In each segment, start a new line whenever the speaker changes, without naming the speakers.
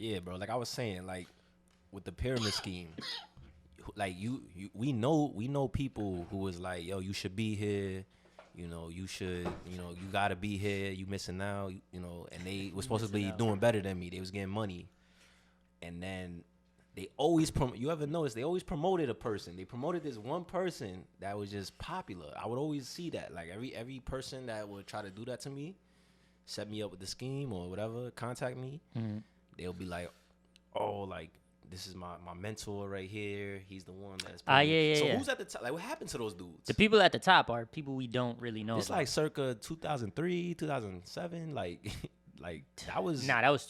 Yeah, bro. Like I was saying, like with the pyramid scheme, like we know people who was like, yo, you should be here. You know, you should, you gotta be here. You missing out, and they was supposed to be doing better than me. They was getting money, and then they always you ever notice they always promoted a person. They promoted this one person that was just popular. I would always see that. Like every person that would try to do that to me, set me up with the scheme or whatever, contact me, they'll be like, oh, like this is my mentor right here. He's the one that's So who's at the top? Like what happened to those dudes?
The people at the top are people we don't really know.
It's about. Like circa 2003, 2007, like that was
Nah, that was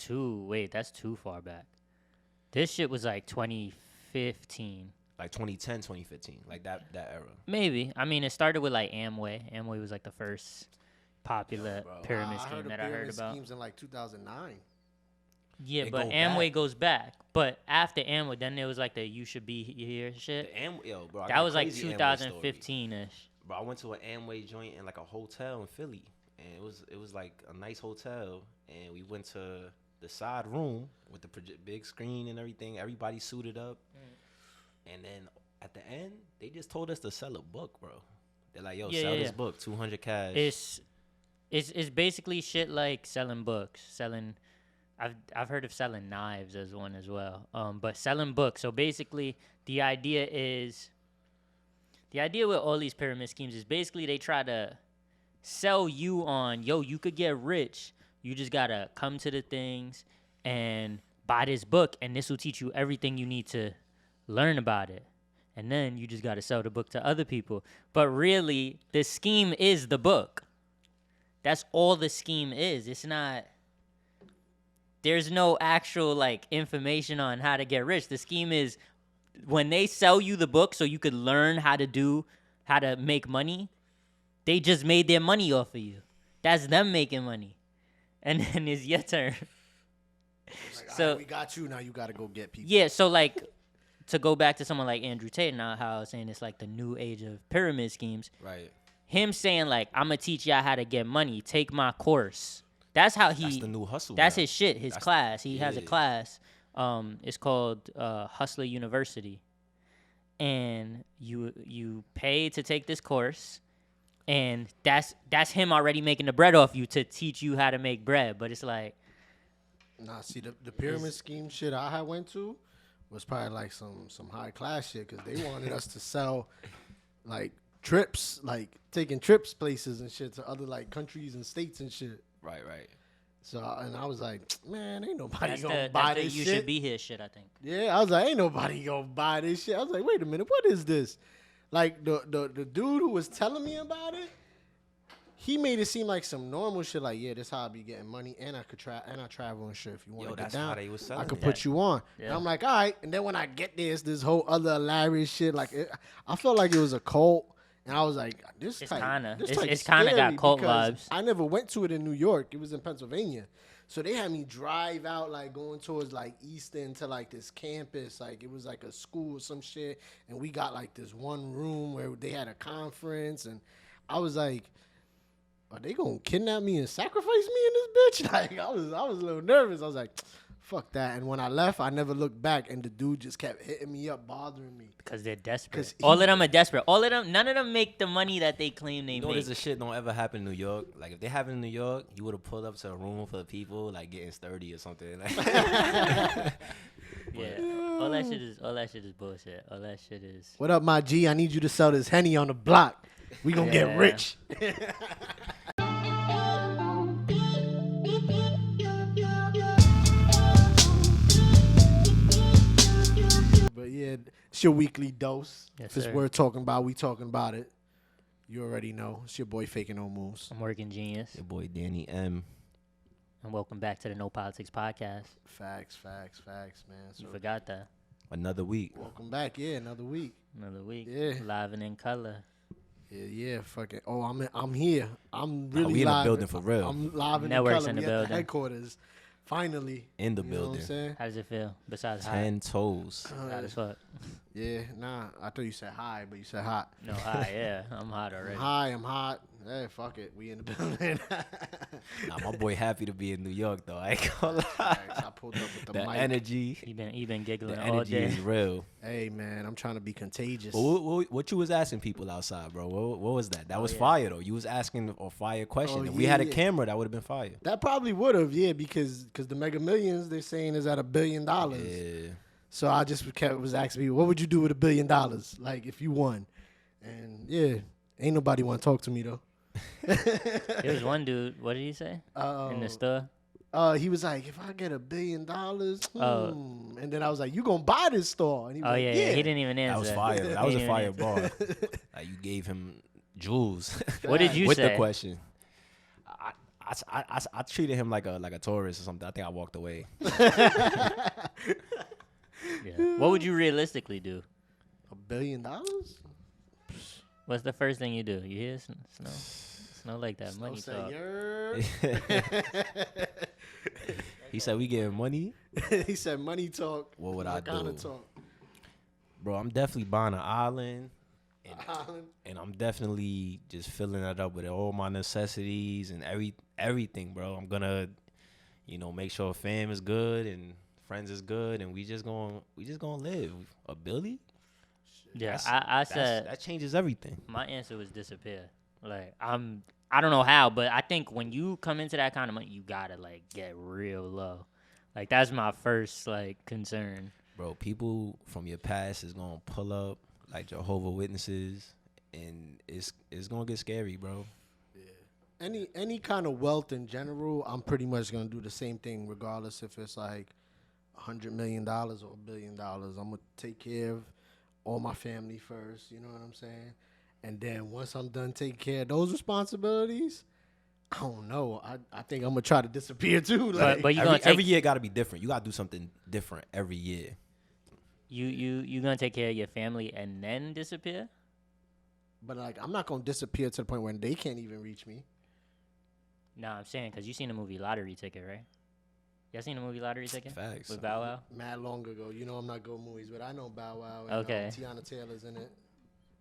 that's too far back. This shit was like 2015.
Like 2010, 2015, like that era.
Maybe. I mean, it started with like Amway. Amway was like the first popular pyramid scheme that I heard about.
Schemes in like 2009.
Yeah, but Amway goes back. But after Amway, then there was like the you should be here shit.
Bro,
that was like 2015-ish.
Bro, I went to an Amway joint in like a hotel in Philly, and it was like a nice hotel, and we went to the side room with the big screen and everything. Everybody suited up, and then at the end, they just told us to sell a book, bro. They're like, "Yo, sell this book, 200 cash."
It's basically shit like selling books, selling. I've heard of selling knives as one as well. But selling books. So basically, the idea with all these pyramid schemes is basically they try to sell you on, yo, you could get rich. You just gotta come to the things and buy this book, and this will teach you everything you need to learn about it. And then you just gotta sell the book to other people. But really, the scheme is the book. That's all the scheme is. It's not. There's no actual like information on how to get rich. The scheme is when they sell you the book so you could learn how to make money, they just made their money off of you. That's them making money. And then it's your turn.
Like, so right, we got you, now you gotta go get people.
Yeah, so like to go back to someone like Andrew Tate now, how I was saying it's like the new age of pyramid schemes.
Right.
Him saying like, I'm gonna teach y'all how to get money, take my course. That's how
That's the new hustle.
That's his shit, his class. He has a class. It's called Hustler University. And you pay to take this course, and that's him already making the bread off you to teach you how to make bread. But it's like,
nah, see the pyramid scheme shit I went to was probably like some high class shit, because they wanted us to sell like trips, like taking trips places and shit to other like countries and states and shit.
Right.
So, and I was like, man, ain't nobody gonna buy this shit.
You should be here shit, I think.
Yeah, I was like, ain't nobody gonna buy this shit. I was like, wait a minute, what is this? Like, the dude who was telling me about it, he made it seem like some normal shit. Like, yeah, this how I be getting money, and I could I travel and shit. If you want to get down,
how they was selling
I could put you on. Yeah. And I'm like, all right. And then when I get there, it's this whole other hilarious shit. Like, I felt like it was a cult. And I was like, it's kind of
got cult vibes.
I never went to it in New York. It was in Pennsylvania. So they had me drive out, like, going towards, like, Easton to, like, this campus. Like, it was, like, a school or some shit. And we got, like, this one room where they had a conference. And I was like, are they going to kidnap me and sacrifice me in this bitch? Like, I was a little nervous. I was like, fuck that. And when I left, I never looked back, and the dude just kept hitting me up, bothering me.
Because they're desperate. All of them are desperate. None of them make the money that they claim they make.
This shit don't ever happen in New York. Like, if they happen in New York, you would have pulled up to a room full of people, like, getting sturdy or something. Like,
yeah. All that shit is bullshit. All that shit is.
What up, my G? I need you to sell this Henny on the block. We gonna get rich. But yeah, it's your weekly dose.
Yes,
if it's worth talking about, we talking about it. You already know. It's your boy Faking No Moves.
I'm WorkinGenius.
Your boy Danny M.
And welcome back to the No Politics Podcast.
Facts, man. So
you forgot that.
Another week.
Welcome back. Yeah, another week.
Yeah. Live and in color.
Yeah, fuck it. Oh, I'm here. I'm really
we
live.
In the building for real.
I'm live in
Networks
the color.
in the
We
building.
At the headquarters. Finally.
In the
you
building.
Know what I'm saying?
How does it feel? Besides
10 toes.
Hot as fuck.
Yeah, nah. I thought you said high, but you said hot.
No, high, yeah. I'm hot already.
I'm hot. Hey, fuck it. We in the building.
Nah, my boy happy to be in New York though. I ain't gonna lie.
I pulled up with the
The
mic.
energy,
He been giggling
the
all
energy
day.
is real.
Hey, man, I'm trying to be contagious.
But what you was asking people outside, bro? What was that? That was
yeah.
fire though. You was asking a fire question.
Oh,
If we had a
yeah.
camera, that would have been fire.
That probably would have, yeah, because the Mega Millions they're saying is at $1 billion.
Yeah.
So I just was asking people, what would you do with $1 billion, like if you won? And yeah, ain't nobody want to talk to me though.
There was one dude. What did he say in the store?
He was like, if I get $1 billion,
Oh.
and then I was like, you gonna buy this store? And he was
Oh
like,
yeah, he didn't even answer.
That was fire. That was
He
a
didn't
fire
even
bar. Like you gave him jewels.
What did you
with
say?
the question? I treated him like a tourist or something. I think I walked away.
Yeah. What would you realistically do?
$1 billion?
What's the first thing you do? You hear snow? Snow like that. Money
Say,
talk.
He said we getting money.
He said money talk.
What would I
kinda
do?
talk?
Bro, I'm definitely buying an island.
Island.
And I'm definitely just filling it up with all my necessities and everything, bro. I'm gonna, make sure fam is good and friends is good, and we just gonna live. A Billy?
Yeah, I said
that changes everything.
my answer was disappear. Like I don't know how, but I think when you come into that kind of money, you gotta like get real low. Like that's my first like concern.
Bro, people from your past is gonna pull up like Jehovah Witnesses, and it's gonna get scary, bro.
Any kind of wealth in general, I'm pretty much gonna do the same thing, regardless if it's like $100 million or $1 billion. I'm gonna take care of all my family first. You know what I'm saying? And then once I'm done taking care of those responsibilities, I don't know. I think I'm gonna try to disappear too. Like,
But you gonna
every
take
year got to be different. You got to do something different every year.
you gonna take care of your family and then disappear?
but like I'm not gonna disappear to the point where they can't even reach me.
Nah, I'm saying because you seen the movie Lottery Ticket, right? Y'all seen the movie Lottery Ticket
Facts.
with Bow Wow?
Mad long ago. You know I'm not good movies, but I know Bow Wow. And,
Okay.
Tiana Taylor's in it,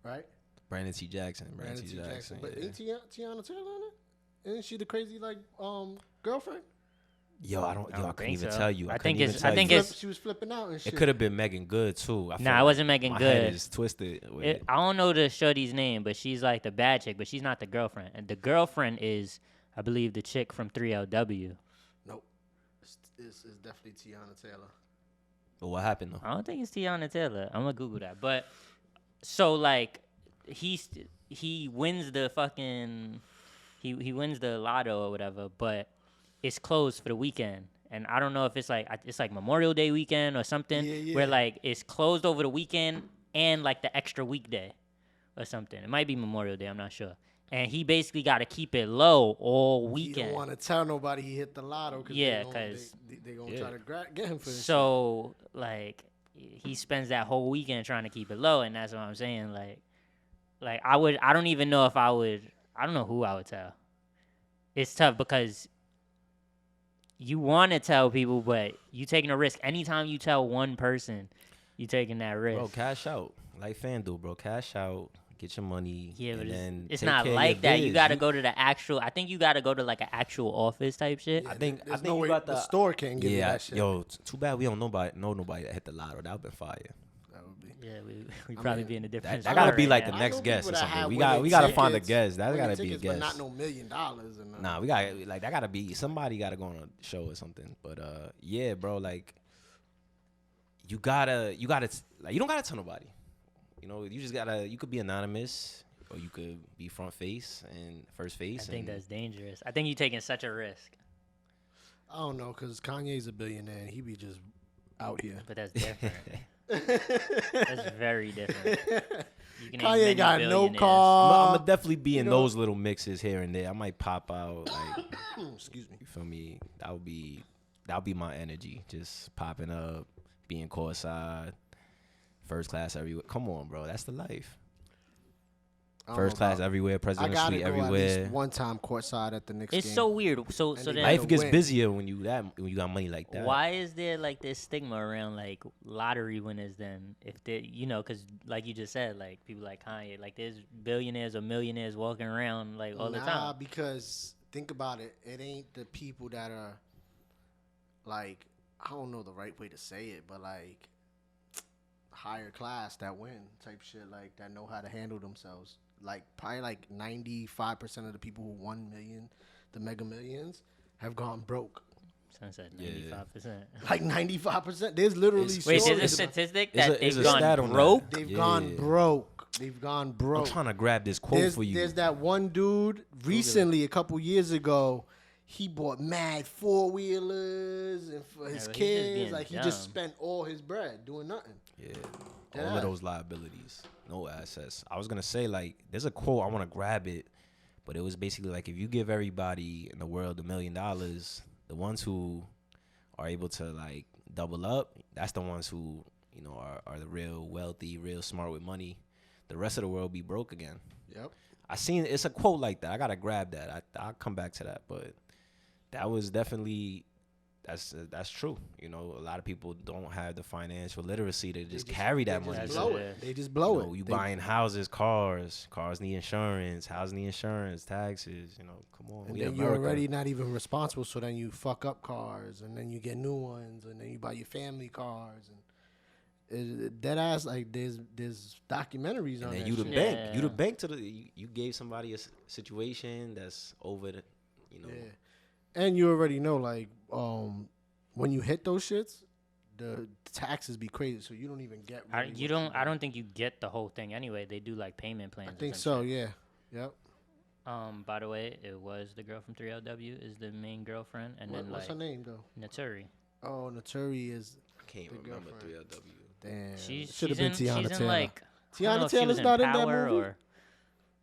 right?
Brandon T. Jackson. Brandon T. Jackson.
But
Yeah.
ain't Tiana Taylor in it? Isn't she the crazy girlfriend?
Yo, I couldn't
think
even
so.
tell you.
I
couldn't
think
even
it's-
tell
I think
you.
it's-
She was flipping out and shit.
It could have been Megan Good too. I feel
Nah, it wasn't Megan
my
Good.
head is twisted. With it.
I don't know the shorty's name, but she's like the bad chick, but she's not the girlfriend. And the girlfriend is, I believe, the chick from 3LW.
Nope. It's definitely Tiana Taylor.
But what happened though?
I don't think it's Tiana Taylor. I'm gonna Google that. But so like he wins the fucking he wins the lotto or whatever, but it's closed for the weekend. And I don't know if it's like Memorial Day weekend or something where like it's closed over the weekend and like the extra weekday or something. It might be Memorial Day, I'm not sure. And he basically got to keep it low all
He
weekend.
don't want to tell nobody he hit the lotto.
Yeah,
they gonna try to get him for this.
So like he spends that whole weekend trying to keep it low, and that's what I'm saying. Like I don't even know if I don't know who I would tell. It's tough because you want to tell people, but you taking a risk. Anytime you tell one person, you taking that risk.
Bro, cash out. Like FanDuel, bro. Cash out. Get your money.
Yeah, but
and then
it's
take
not
care of
like
your
that. You
biz.
got to go to the actual. I think you got to go to like an actual office type shit.
I think
There's
you
no way
got
the store can't give you
Yeah,
that shit.
yo, too bad we don't know nobody that hit the lotto. That would been fire.
That would be.
Yeah, we probably be in a different.
That gotta be
spot
like
right
the
now.
next
I know
guest
people
or
that
something.
have
We
winning
gotta find a
tickets,
guest. That
winning
gotta be a
tickets, but
guest.
not no $1 million. And,
Nah, we got like that gotta be somebody gotta go on a show or something. But yeah, bro, like you gotta like you don't gotta tell nobody. You know, you just gotta you could be anonymous or you could be front face and first face.
I think that's dangerous. I think you're taking such a risk,
I don't know, cause Kanye's a billionaire and he be just out here.
but that's different. That's very different. You can name
Kanye
many
got no
billionaires.
car.
I'm gonna definitely be in
know-
those little mixes here and there. I might pop out like
Excuse me.
you feel me? That would be my energy. Just popping up, being courtside, first class everywhere. Come on, bro. That's the life.
I don't
First
know
class
about-
everywhere,
I
presidential
gotta
suite
go at
everywhere.
least one time courtside at the Knicks
It's
game.
so weird. So
And
so
they
then
might
Life gets
win.
busier when you got money like that.
why is there like this stigma around like lottery winners then? If they, because like you just said, like people like Kanye, like there's billionaires or millionaires walking around like all the
Nah,
time.
because think about it. It ain't the people that are like, I don't know the right way to say it, but like higher class that win type shit, like that know how to handle themselves. Like probably like 95% of the people who won the Mega Millions, have gone broke.
Sunset
Yeah.
95%.
Like 95%. There's literally
It's-
Wait,
stories
there's a
about-
statistic
It's
that
a- it's
they've
a stat
gone
on that.
broke.
They've
Yeah.
gone broke. They've gone
I'm
broke.
trying to grab this quote for you.
There's that one dude recently, a couple years ago. He bought mad 4-wheelers and for his
Yeah, but he's just
kids.
being
Like he just
dumb.
spent all his bread doing nothing.
Yeah,
Dead
all
ass.
of those liabilities, no assets. I was gonna say like, there's a quote I want to grab it, but it was basically like if you give everybody in the world $1 million, the ones who are able to like double up, that's the ones who are the real wealthy, real smart with money. The rest of the world be broke again.
Yep.
I seen it's a quote like that. I gotta grab that. I'll come back to that, but that was definitely. That's true. A lot of people don't have the financial literacy to just carry that money.
just
Blow
Yeah.
it. They just blow it.
You
They-
buying houses, cars need insurance, house need insurance, taxes. Come on.
And
we
then
in
you're
America.
already not even responsible. So then you fuck up cars, and then you get new ones, and then you buy your family cars, and dead ass. Like there's documentaries on
And then
that
you the
shit.
bank. You the
Yeah.
bank to the. You gave somebody a situation that's over the.
Yeah. And you already know, like, when you hit those shits, the taxes be crazy, so you don't even get.
I
really what
don't think you get the whole thing anyway. They do like payment plans.
I
or
think
some
so.
shit.
Yeah. Yep.
By the way, it was the girl from 3LW is the main girlfriend, and then
What's her
like
name though?
Naturi.
Oh, Naturi is.
I can't
The
remember
girlfriend.
3LW.
Damn.
She's
Should have
in,
been Tiana
she's
Taylor.
in like I don't know
Tiana
if she was
Taylor's
in
not in that
Power
movie.
or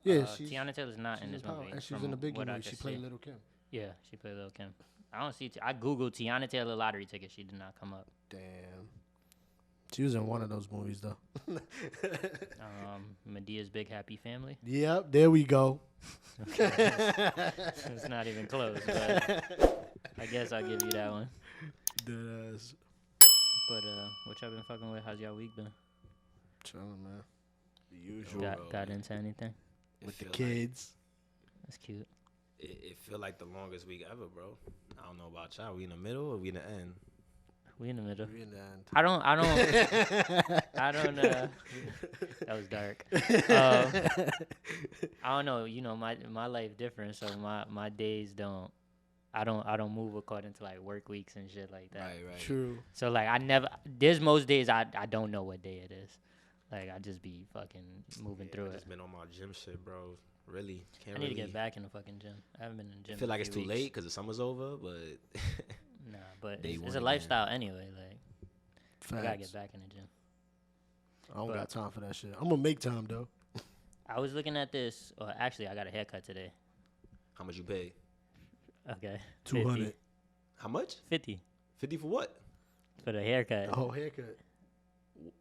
Yeah, she's.
Tiana Taylor's not in
she's
this
Power,
movie.
and she was
from
in a big
what I
movie.
could
She played
see.
Little Kim.
Yeah, she played Lil Kim. I don't see. I googled Tiana Taylor lottery ticket. She did not come up.
Damn. She was in one of those movies though.
Medea's Big Happy Family.
Yep, there we go.
It's not even close, but I guess I'll give you that one.
Deadass.
But what y'all been fucking with? How's y'all week been?
Chilling, man. The usual.
Got into anything?
With the
feel
kids.
That's cute.
It feel like the longest week ever, bro. I don't know about y'all. We in the middle or we in the end?
We in the middle.
We in the end.
I don't. That was dark. I don't know. My life different, so my days don't. I don't move according to like work weeks and shit like that.
Right.
True.
So like there's most days I don't know what day it is. Like I just be fucking moving through
I
it.
just been on my gym shit, bro. Really. Can't
I need
really.
to get back in the fucking gym. I haven't been in the gym.
I feel
in
like
a
it's
few
too
weeks.
late because the summer's over, but
Nah, but
Day
it's
one
a
again.
lifestyle anyway. Like I gotta
Facts.
get back in the gym.
I don't
But-
got time for that shit. I'm gonna make time though.
I was looking at this. Or actually, I got a haircut today.
how much you pay?
Okay.
200.
How much?
50
50 for what?
for the haircut.
The whole haircut.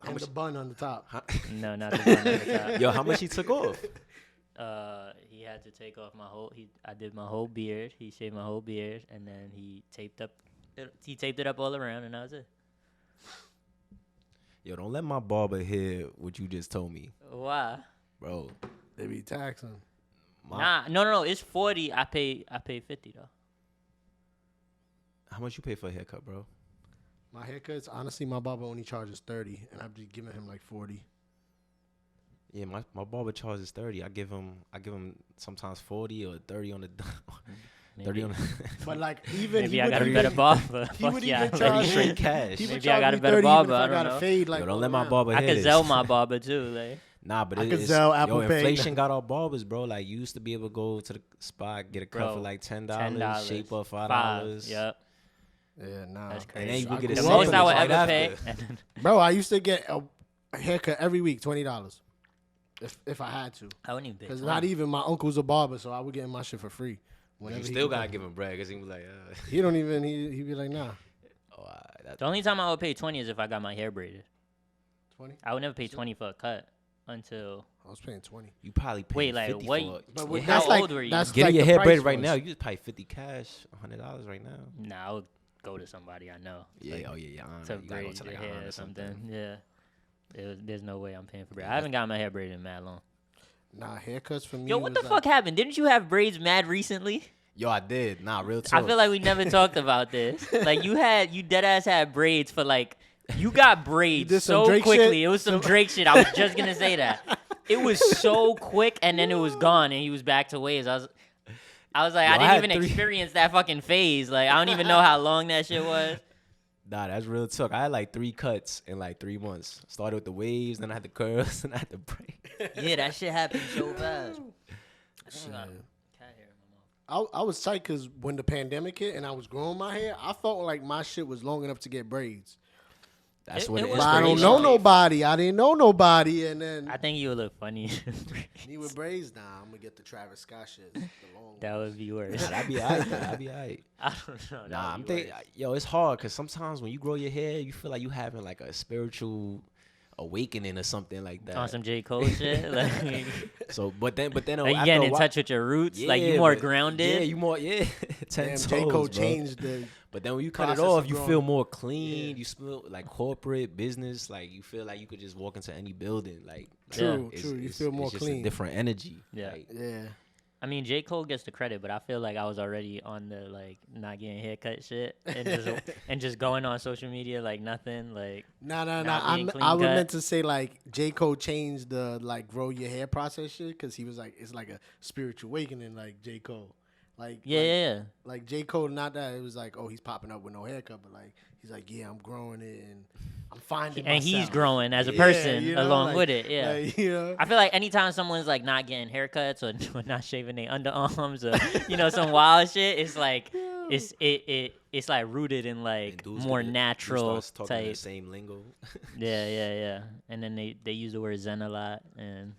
How
And
much?
the bun on the top.
How,
No, not the bun on the top.
yo, how much he took off?
He had to take off my whole. I did my whole beard. He shaved my whole beard, and then he taped it up all around, and that was it.
Yo, don't let my barber hear what you just told me,
Why?
bro.
They be taxing.
No. It's 40. I pay 50 though.
How much you pay for a haircut, bro?
My haircuts, honestly, my barber only charges 30, and I'm just giving him like 40.
Yeah, my barber charges 30. I give him sometimes 40 or 30 on the 30 on the
But like even
Maybe
he
I
would
got a
even-
better barber.
he
Fuck
would
yeah,
even
30
charge
straight
me-
cash.
He would
Maybe I
charge
got a
me
better
30
barber,
even if
I
I
don't
got
know.
a fade like
Yo, don't
all
let my
around.
barber
I
hear
could
this.
sell my barber too. Like
Nah, but
I
it
could
is
sell Apple
yo,
Pay.
inflation got our barbers, bro. Like you used to be able to go to the spot, get a cut
Bro,
for like $10,
$10.
shape up $5.
$5. Yep.
Yeah, nah.
That's
And
crazy.
then you
I
get a
The
grew
most
up
I
in
would
it
ever
right
pay.
after.
Bro, I used to get a haircut every week, $20, if I had to.
I wouldn't even pay.
Because
20.
not even my uncle's a barber, so I would get my shit for free.
You
Whenever he
still
could
gotta
come.
give him bread because he was like,
He don't even. He be like, nah.
oh,
The only time I would pay 20 is if I got my hair braided.
20.
I would never pay 20 for a cut. until.
I was paying 20.
You probably pay
Wait, like
50
what?
for it.
But
Wait,
that's
how
like,
old were you?
that's
Getting
like
your
the
hair
price
braided right
was.
now, you just pay 50 cash, $100 right now.
Nah, I would go to somebody I know.
Yeah,
like,
oh yeah.
to
You gotta go
braid
to
your
like
hair
Ion
or
or
something.
something.
Yeah. There's no way I'm paying for braid.
Yeah,
I haven't got my hair braided in mad long.
Nah, haircuts for me.
Yo, what
was
the
like,
fuck happened? Didn't you have braids mad recently?
Yo, I did. Nah, real talk.
I feel like we never talked about this. Like you dead ass had braids for like you got braids
did some
so
Drake
quickly.
shit?
It was some Drake shit. I was just gonna say that. It was so quick and then it was gone and he was back to waves. I was like,
Yo,
I
I
didn't
had
even
3
experience that fucking phase. Like I don't even know how long that shit was.
Nah, that's real talk. I had like 3 cuts in like 3 months. Started with the waves, then I had the curls, and I had the braid.
Yeah, that shit happened so fast.
shit.
Cat hair in my mouth.
I was tight because when the pandemic hit and I was growing my hair, I felt like my shit was long enough to get braids.
That's
It-
what
it
it
was
is.
But I don't
crazy.
know nobody. I didn't know nobody. And then
I think you would look funny.
me with braids, nah, I'm going to get the Travis Scott shit. The long
That
one.
would be worse.
Nah, that'd be alright. That'd be alright.
I don't know.
Nah, I'm thinking, yo, it's hard because sometimes when you grow your hair, you feel like you having like a spiritual awakening or something like that.
On some J. Cole shit. Like,
So, but then,
are you
after
getting
a
in
while-
touch with your roots? like you
Yeah,
more
but-
grounded?
Yeah, you more, 10
Damn,
toes,
J. Cole
bro.
changed the...
But then when you cut it
process
off,
of
you
growing.
feel more clean.
Yeah.
You smell like corporate business. Like you feel like you could just walk into any building. Like
True,
it's-
true. You
it's-
feel more
it's just
clean.
a different energy.
Yeah.
Like,
Yeah.
I mean, J. Cole gets the credit, but I feel like I was already on the like not getting haircut shit and just going on social media like nothing. Like
Nah.
Not being clean
I was
cut.
meant to say like J. Cole changed the like grow your hair process shit because he was like it's like a spiritual awakening like J. Cole. Like
yeah.
like J. Cole, not that it was like, oh, he's popping up with no haircut, but like he's like, yeah, I'm growing it and I'm finding
And he's
myself.
growing as a
Yeah,
person
you know,
along
like-
with it. Yeah.
like, you know,
I feel like anytime someone's like not getting haircuts or not shaving their underarms or some wild shit, it's like it's like rooted in like
dudes
more
get it- dudes
natural
starts talking the
type.
same lingo.
Yeah. And then they use the word zen a lot, and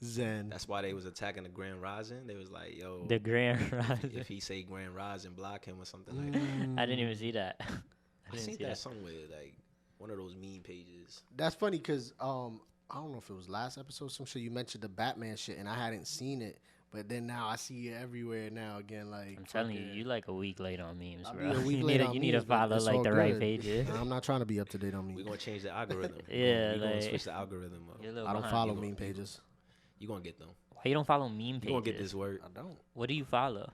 Zen.
That's why they was attacking the Grand Rising. They was like, yo,
the grand rising.
if he say Grand Rising, block him or something like that.
I didn't even see that.
I
didn't
seen
see
that
that.
somewhere, like one of those meme pages.
That's funny because I don't know if it was last episode, some shit you mentioned the Batman shit, and I hadn't seen it, but then now I see it everywhere now again. Like
I'm telling you,
fucking-
you like a week late on memes,
I'll
bro.
be a week
you
late
need
on
you need to
memes, but
follow
it's
like
all
the right
good.
pages.
I'm not trying to be up to date on
We
memes.
gonna change the algorithm.
Yeah,
we gonna
like-
switch the algorithm up.
You're a little
I don't
behind.
follow
You
meme
gonna-
pages.
You gonna get them.
Why you don't follow meme pages?
You gonna get this word.
I don't.
What do you follow?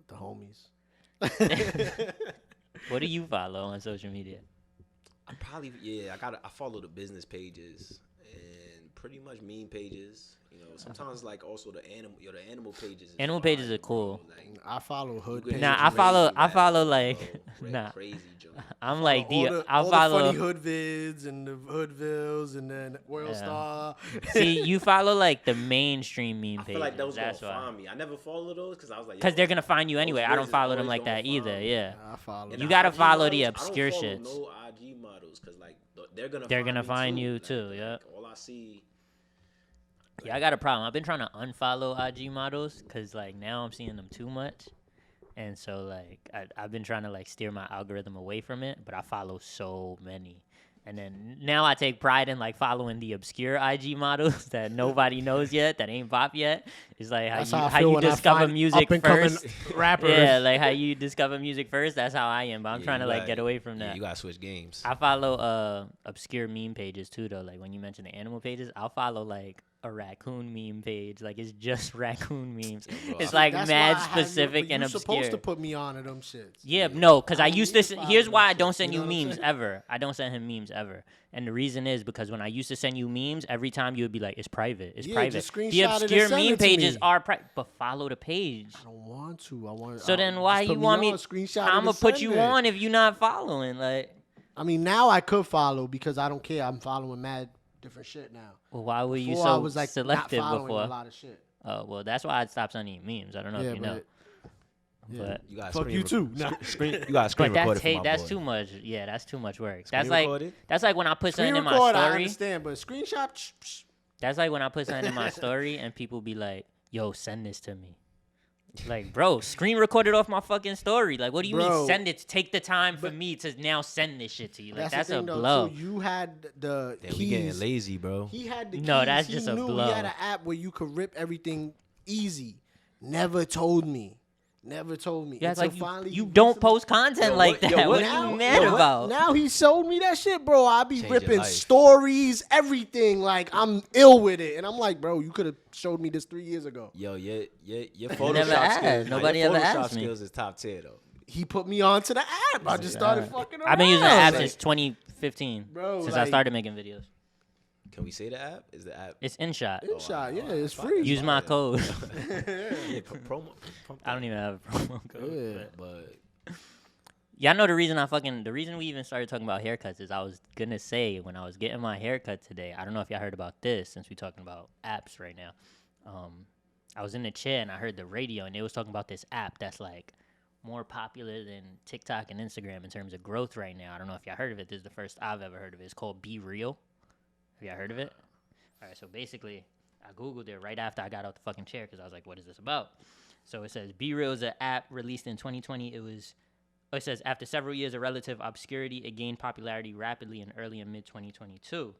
The homies.
What do you follow on social media?
I probably I follow the business pages and pretty much meme pages. You know, sometimes like also the animal pages. Is
Animal pages are
bro.
cool.
Like,
I follow hood
you
pages.
get
Nah, I
crazy
follow
rabbit
like
hole,
nah.
crazy joke.
I'm like I
all
follow.
the funny hood vids and the hoodvilles and then World
Yeah.
Star.
See, you follow like the mainstream meme
I
pages.
feel like those gonna
That's why.
find me. I never follow those because I was like,
Because
yo,
they're gonna find you anyway. I don't
business
follow them
always
like
gonna
that either.
find me.
Yeah.
I follow.
And
You
the
gotta
IG
follow the
models,
obscure
I don't
shits.
follow no IG models because like
They're gonna find
me
you
Like,
too, yeah.
like, all I see.
Yeah, I got a problem. I've been trying to unfollow IG models because like now I'm seeing them too much, and so like I've been trying to like steer my algorithm away from it. But I follow so many, and then now I take pride in like following the obscure IG models that nobody knows yet, that ain't pop yet. It's like
That's
how
I
you
feel when I
discover
find
music
up-and-coming
first.
rappers.
Yeah, like how you discover music first. That's how I am. But I'm
Yeah,
trying to
you
like
gotta-
get away from
Yeah,
that.
you gotta switch games.
I follow obscure meme pages too though. Like when you mention the animal pages, I'll follow like a raccoon meme page. Like it's just raccoon memes.
bro,
It's
I-
like
That's
mad
why I have you-
specific
but
and
you're supposed
obscure.
to put me on to them shits.
Yeah, no, because I
don't
used
need
to.
to follow
Here's
them
why I
shits,
don't send
you
you
know what I'm
memes
saying?
ever. I don't send him memes ever, and the reason is because when I used to send you memes, every time you would be like, "It's private. It's
Yeah,
private."
just
The
screenshot it and
obscure
send
meme
it to
pages
me.
are private, but follow the page.
I don't want to. I want.
So then why
just put
you want me?
on, Screenshot.
I'm gonna
and
put
send
you
it.
on if you're not following. Like,
I mean, now I could follow because I don't care. I'm following mad different shit now.
well, why were you
Before
so
I was like
selective
not following
before?
a lot of shit.
Oh well, that's why I'd stop sending you memes. I don't know
Yeah,
if you know,
yeah.
but
You got
Fuck you too. Nah.
You got screen
but
record
that's
it for my
that's
boy.
too much. Yeah, that's too much work.
Screen
That's like
record it?
that's like when I put
Screen
something in my
record, I
story.
understand, but screenshot.
That's like when I put something in my story and people be like, "Yo, send this to me." Like, bro, screen recorded off my fucking story. Like, what do you
Bro,
mean send it? Take the time for me to now send this shit to you. Like, that's
the
a
thing, though,
blow.
too. You had the
Damn, we getting
keys.
lazy, bro.
He had the keys.
No, that's
he
just a
knew
blow.
He had an app where you could rip everything easy. Never told me. Never told me.
You act
Until
like
finally
you
he
don't
recently-
post content
Yo,
like
what-
that.
yo,
What
what-
are you
yo,
mad
what-
about?
Now he showed me that shit, bro. I be
Change your
ripping
life.
stories, everything. Like, I'm ill with it. And I'm like, bro, you could have showed me this 3 years ago.
Yo, your
Never
Photoshop
asked.
skills.
Nobody
your
ever
Photoshop
asked me.
skills is top tier though.
He put me onto the app. I just started fucking around.
I've been using the app
Like,
since 2015.
Bro,
since I
like-
started making videos.
Can we say the app? Is the app?
It's InShot.
InShot, yeah, it's
Fuck,
free.
Use my code.
Yeah, promo. pump
I don't
that.
even have a promo code.
Yeah.
but-
But
Yeah, I know the reason we even started talking about haircuts is I was gonna say when I was getting my haircut today. I don't know if y'all heard about this since we're talking about apps right now. I was in the chair and I heard the radio and they was talking about this app that's like more popular than TikTok and Instagram in terms of growth right now. I don't know if y'all heard of it. This is the first I've ever heard of it. It's called BeReal. Have y'all heard of it? All right, so basically, I Googled it right after I got out the fucking chair because I was like, what is this about? So it says BeReal is an app released in 2020. It says, after several years of relative obscurity, it gained popularity rapidly in early and mid 2022.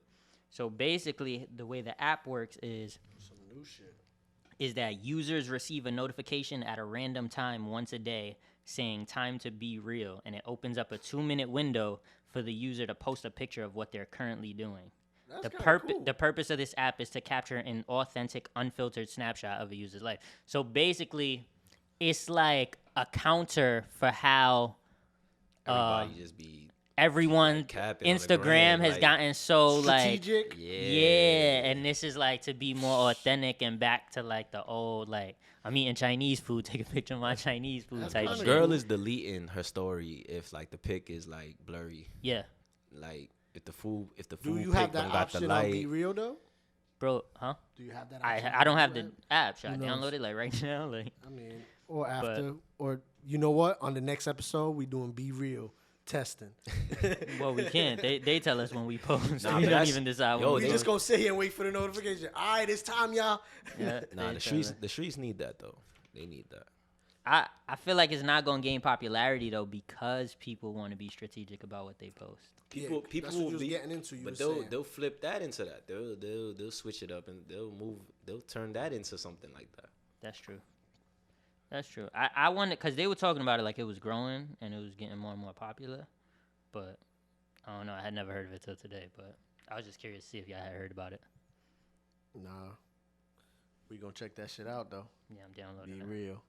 So basically, the way the app works is
Some new shit.
that users receive a notification at a random time once a day saying time to be real, and it opens up a 2-minute window for the user to post a picture of what they're currently doing.
That's kinda cool.
The purpose of this app is to capture an authentic, unfiltered snapshot of a user's life. So basically, it's like a counter for how
everybody just be
everyone
capping on the
Instagram
gram,
has
like,
gotten so
Strategic.
like
yeah.
and this is like to be more authentic and back to like the old like I'm eating Chinese food, take a picture of my Chinese food
That's
type
kinda
shit.
Girl is deleting her story if like the pic is like blurry.
Yeah,
Like if the food
Do you
pic
have that
don't got the
option on
light.
Be Real though?
bro, huh?
Do you have that option?
I don't have
Be
the
Real?
app. Should I
Who knows?
download it like right now? Like
I mean, or after, or you know what? On the next episode, we doing Be Real testing.
well, we can't. They tell us when we post.
Nah,
we
but
don't
that's-
even decide
yo,
when
We
we
just
post.
gonna sit here and wait for the notification. All right, it's time, y'all.
Yeah,
Nah,
they
the
tell
streets
us.
the streets need that though. They need that.
I feel like it's not gonna gain popularity though because people want to be strategic about what they post.
People
Yeah,
people
that's what
will
you was
be
getting into. You
but
was
they'll
saying.
they'll flip that into that. They'll switch it up and they'll turn that into something like that.
That's true. That's true. I wonder because they were talking about it like it was growing and it was getting more and more popular, but I don't know. I had never heard of it till today, but I was just curious to see if y'all had heard about it.
Nah, we gonna check that shit out though.
Yeah, I'm downloading
Be
it.
Real.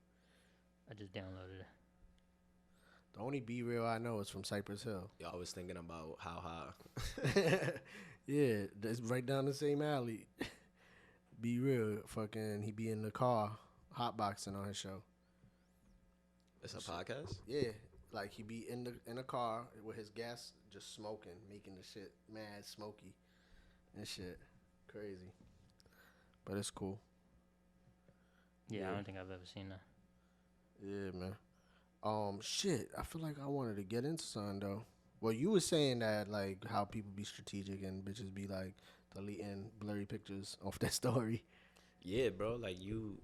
I just downloaded it.
The only Be Real I know is from Cypress Hill.
Y'all always thinking about how high.
Yeah, that's right down the same alley. Be Real, fucking, he be in the car hotboxing on his show.
It's a podcast?
Yeah, like he be in the car with his gas just smoking, making the shit mad smoky and shit. Crazy. But it's cool.
Yeah,
Yeah.
I don't think I've ever seen that.
Yeah, man. Shit, I feel like I wanted to get into something though. Well, you were saying that like how people be strategic and bitches be like deleting blurry pictures off their story.
Yeah, bro. Like you're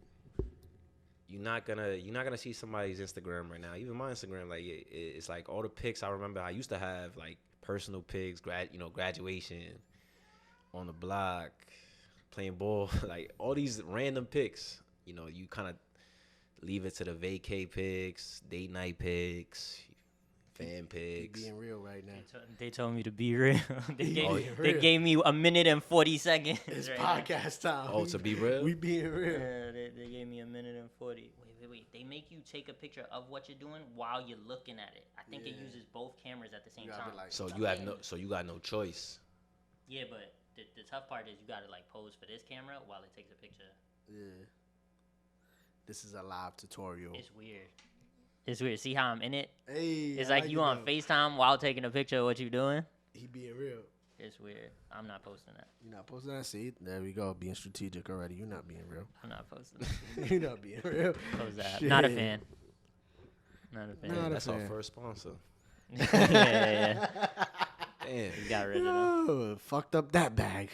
not gonna see somebody's Instagram right now. Even my Instagram, like it's like all the pics I remember I used to have, like personal pics, graduation, on the block, playing ball, like all these random pics. You know, you kind of leave it to the vacay pics, date night pics, fan
He
pics.
being real right now.
They told me to be real. they,
He
gave,
being
they
real.
gave me a minute and 40 seconds.
It's
right now.
podcast time.
Oh, to be real?
We being real.
Yeah, they gave me a minute and 40. Wait. They make you take a picture of what you're doing while you're looking at it. I think it
Yeah.
uses both cameras at the same
You gotta be
time.
like-
So you got no choice.
Yeah, but the tough part is you gotta like pose for this camera while it takes a picture.
Yeah. This is a live tutorial.
It's weird. It's weird. See how I'm in it?
Hey,
It's
I
like you
it
on
though.
FaceTime while taking a picture of what you're doing.
He being real.
It's weird. I'm not posting that.
You're not posting that. See, there we go. Being strategic already. You're not being real.
I'm not posting that.
You're not being real.
Post that. Not a
Shit.
fan. Not a fan.
Not a
That's our
fan.
first sponsor.
yeah.
Damn.
We got rid of them.
Oh, fucked up that bag.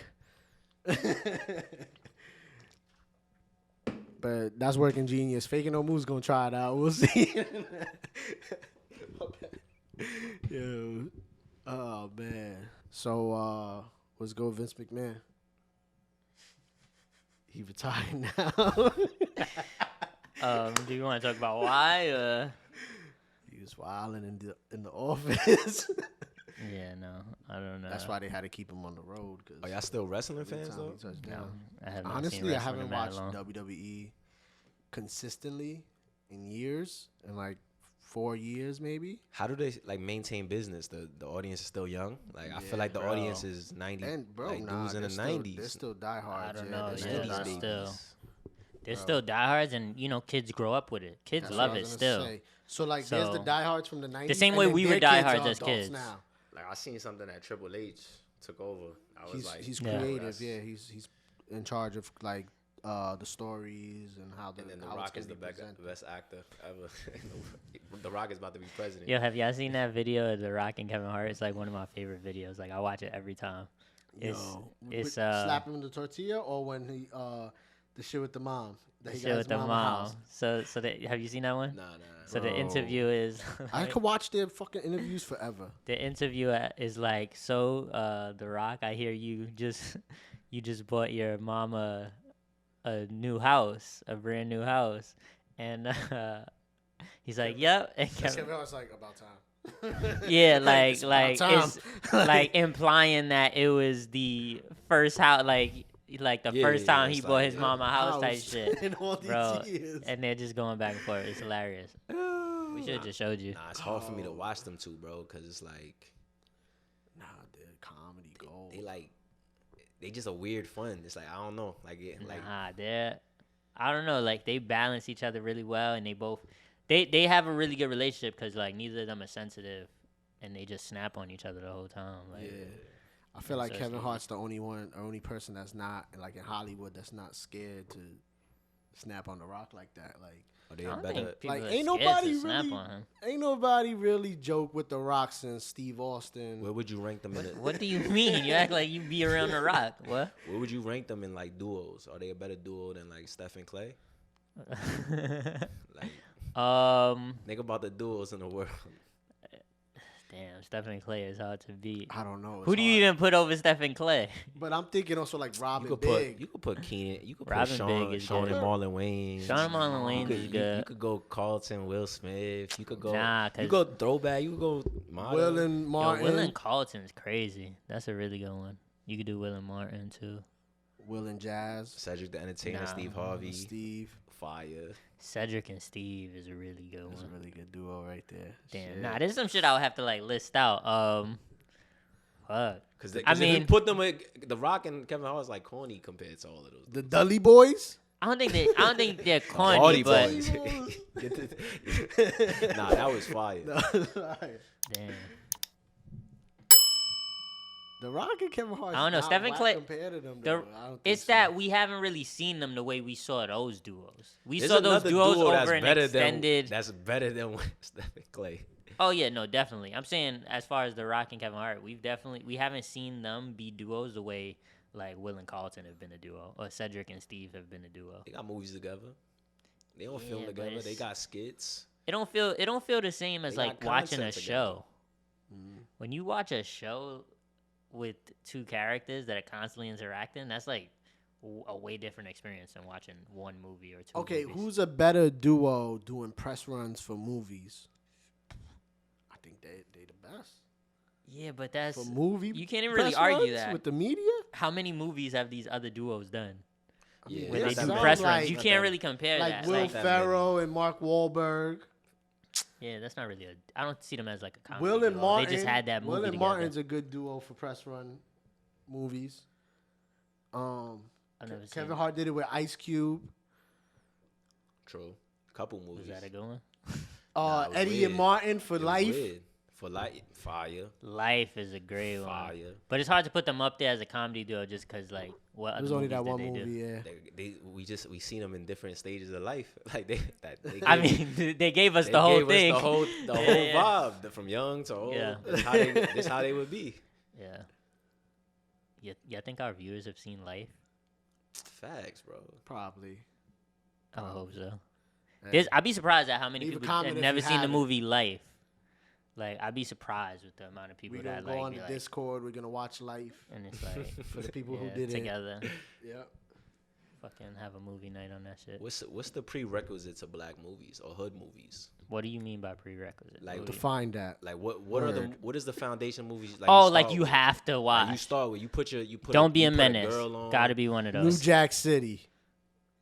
But that's working genius. Faking no moves gonna try it out. We'll see. Yo. Oh man. So let's go Vince McMahon. He retired now.
Do you want to talk about why?
He was wilding in the office.
Yeah, no, I don't know.
That's why they had to keep him on the road. Cause
Are y'all still wrestling fans though?
I have not seen
Honestly, I
wrestling
haven't
in that
watched
long.
WWE consistently in years, in like 4 years maybe.
How do they like maintain business? The audience is still young. Like I feel like the
bro.
audience is 90.
And bro,
like
nah,
dudes in the
they're
90s.
still diehards.
I don't
yeah,
know.
they're
Yeah,
still
they're
diehards.
still. They're
Bro.
still diehards, and you know, kids grow up with it. Kids
That's
love
what I
it
was gonna
still.
say. So like, there's the
So,
diehards from the 90s.
the same
and
way
then
we
their
were
kids
diehards
are
as
adults
kids.
now.
Like I seen something that Triple H took over. I was like,
He's
Yeah.
creative. Yeah, he's in charge of like the stories and how the
And then The
how it's
Rock
gonna
is the
be presented.
best actor ever. The Rock is about to be president.
Yo, have y'all seen that video of The Rock and Kevin Hart? It's like one of my favorite videos. Like I watch it every time. It's
slap him in the tortilla or when he the shit with the mom. That he
shit
got
with
his
the
mama
mom.
house.
So have you seen that one?
Nah.
So
Bro.
the interview is
I could watch their fucking interviews forever.
the interview is like, so The Rock, I hear you just bought your mama a new house, a brand new house, and he's like, yep, and
Kevin Hart's like about time.
yeah,
It's
like
about time.
it's like implying that it was the first house, like the
Yeah,
first
yeah,
time he
it's
bought
like,
his mama a house type shit,
in all these
bro.
years.
And they're just going back and forth. It's hilarious. We should have just showed you.
Nah, it's hard for me to watch them too, bro, because it's like
Nah, they're comedy gold.
they just a weird fun. It's like I don't know, like
I don't know, like they balance each other really well, and they have a really good relationship because like neither of them are sensitive, and they just snap on each other the whole time. Like,
Yeah. I feel
Yeah,
like
so
Kevin
it's
Hart's the only person that's not like in Hollywood that's not scared to snap on The Rock like that. Like
are they
I
a
don't
better?
think people
Like,
are
ain't
scared
nobody
to snap
really-
on him.
ain't nobody really joke with The Rock since Steve Austin.
Where would you rank them in?
What do you mean? You act like you be around The Rock. What?
Where would you rank them in like duos? Are they a better duo than like Steph and Clay? Like think about the duos in the world.
Damn, Stephen Clay is hard to beat.
I don't know.
Who do you even put over Stephen Clay?
But I'm thinking also like
You
Robin
could
Big.
put Keenan. You could
Robin
put
Big is
Sean
good.
and Marlon Wayans.
Sean and Marlon Wayans
You
is
could-
good.
You could go Carlton, Will Smith. You could go.
Nah,
you
'cause-
go throwback. You could go. Modern.
Will and
Yo,
Martin.
Will and Carlton's crazy. That's a really good one. You could do Will and Martin too.
Will and Jazz.
Cedric the Entertainer,
Nah.
Steve Harvey,
Steve.
Fire.
Cedric and Steve is a really good
That's a
one.
really good duo right there.
Damn,
Shit.
nah, there's some shit I would have to like list out. Fuck.
Because
I
if
mean-
you put them with The Rock and Kevin Hart's like corny compared to all of those.
The Dudley Boys.
I don't think they're corny,
Hardy
but
Boys. Get the- nah, that was fire.
damn.
The Rock and Kevin Hart.
I don't know, Stephen Clay-
compared to them.
The-
Though. I don't think
It's
so.
that we haven't really seen them the way we saw those duos. We
There's
saw those
another
duos
duo
over an extended.
That's better than Stephen Clay.
Oh yeah, no, definitely. I'm saying as far as The Rock and Kevin Hart, we haven't seen them be duos the way like Will and Carlton have been a duo, or Cedric and Steve have been a duo.
They got movies together. They don't
Yeah,
film
but
together. They
it's-
got skits.
It don't feel the same as
They
like
got
watching a
concept
show.
Mm.
When you watch a show with two characters that are constantly interacting, that's like a way different experience than watching one movie or two.
Okay,
movies.
who's a better duo doing press runs for movies? I think they the best
Yeah, but that's
for movie.
you can't even really
press
argue
runs
that.
with the media.
How many movies have these other duos done
I mean,
Yeah,
when
there's
they do
not
some
press
like,
runs? You can't really compare
like
that.
Will
Like,
that
Ferrell and Mark Wahlberg.
yeah, that's not really a. I don't see them as like a comedy
Will and
duo.
Martin.
They just had that movie
Will and
together.
Martin's a good duo for press run movies.
I've never seen.
Kevin Hart did it with Ice Cube.
True. Couple movies.
Was that a good one?
Nah, it was
Eddie
weird.
and Martin for
It was
Life.
weird. For life, fire,
Life is a great one,
fire.
but it's hard to put them up there as a comedy duo just because like what
It
other
was only that
movies
one
did they do?
movie, yeah.
We seen them in different stages of life. Like they
I
gave-
mean, they gave us
they
the whole
gave us
thing.
the whole
Yeah,
vibe, from young to old.
Yeah.
That's how they would be.
Yeah. Yeah, I think our viewers have seen Life.
Facts, bro.
Probably.
I hope so.
Hey,
I'd be surprised at how many
leave a
people
comment
have
if
never
you
seen the
have it.
movie Life. Like, I'd be surprised with the amount of people
We're gonna
that
go
like
on
be
the
like,
Discord. We're gonna watch Life
and it's like
for the people who
yeah,
did
together.
Yeah.
Fucking have a movie night on that shit.
What's the prerequisites of black movies or hood movies?
What do you mean by prerequisite?
Like,
movie?
Define that.
Like what are the
Word.
what is the foundation movies? Like
Oh,
you
like
start
you
with?
have to watch.
Like you start with you put
Don't be
you
a
put
menace.
girl on.
Gotta be one of
New
those.
Jack City.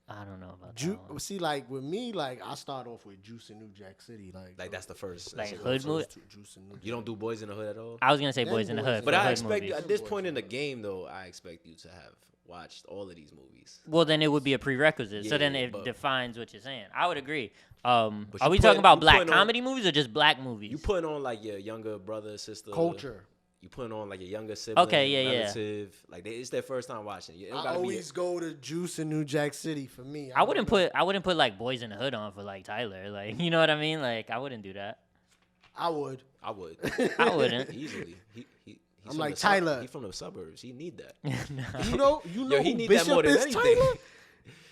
I don't know about that one.
See, like with me, like I start off with Juice in New Jack City,
Like that's the first.
Like
that's
hood
the
movie?
first.
Juice in New
You don't do Boys in the Hood at all.
I was gonna say
Them
Boys in the
boys
Hood,
in
for
But
the
I
hood
expect
movies.
at this point in the game though, I expect you to have watched all of these movies.
Well, then it would be a prerequisite. So then
Yeah,
it
but-
defines what you're saying. I would agree.
But
Are
you
we
putting-
talking about
you
black
putting on-
comedy movies or just black movies?
You putting on like your younger brother, sister,
Culture.
You putting on like a younger sibling,
Okay, yeah, yeah.
relative. Like it's their first time watching. It don't
I
gotta be
always go to Juice in New Jack City for me.
I wouldn't put like Boys in the Hood on for like Tyler. Like, you know what I mean? Like, I wouldn't do that.
I would.
I would
I wouldn't.
easily. He's
I'm
from
like,
the
Tyler.
He's from the suburbs. He need that.
You know
Yo, he
who
need
Bishop
that more than
is,
anything.
Tyler?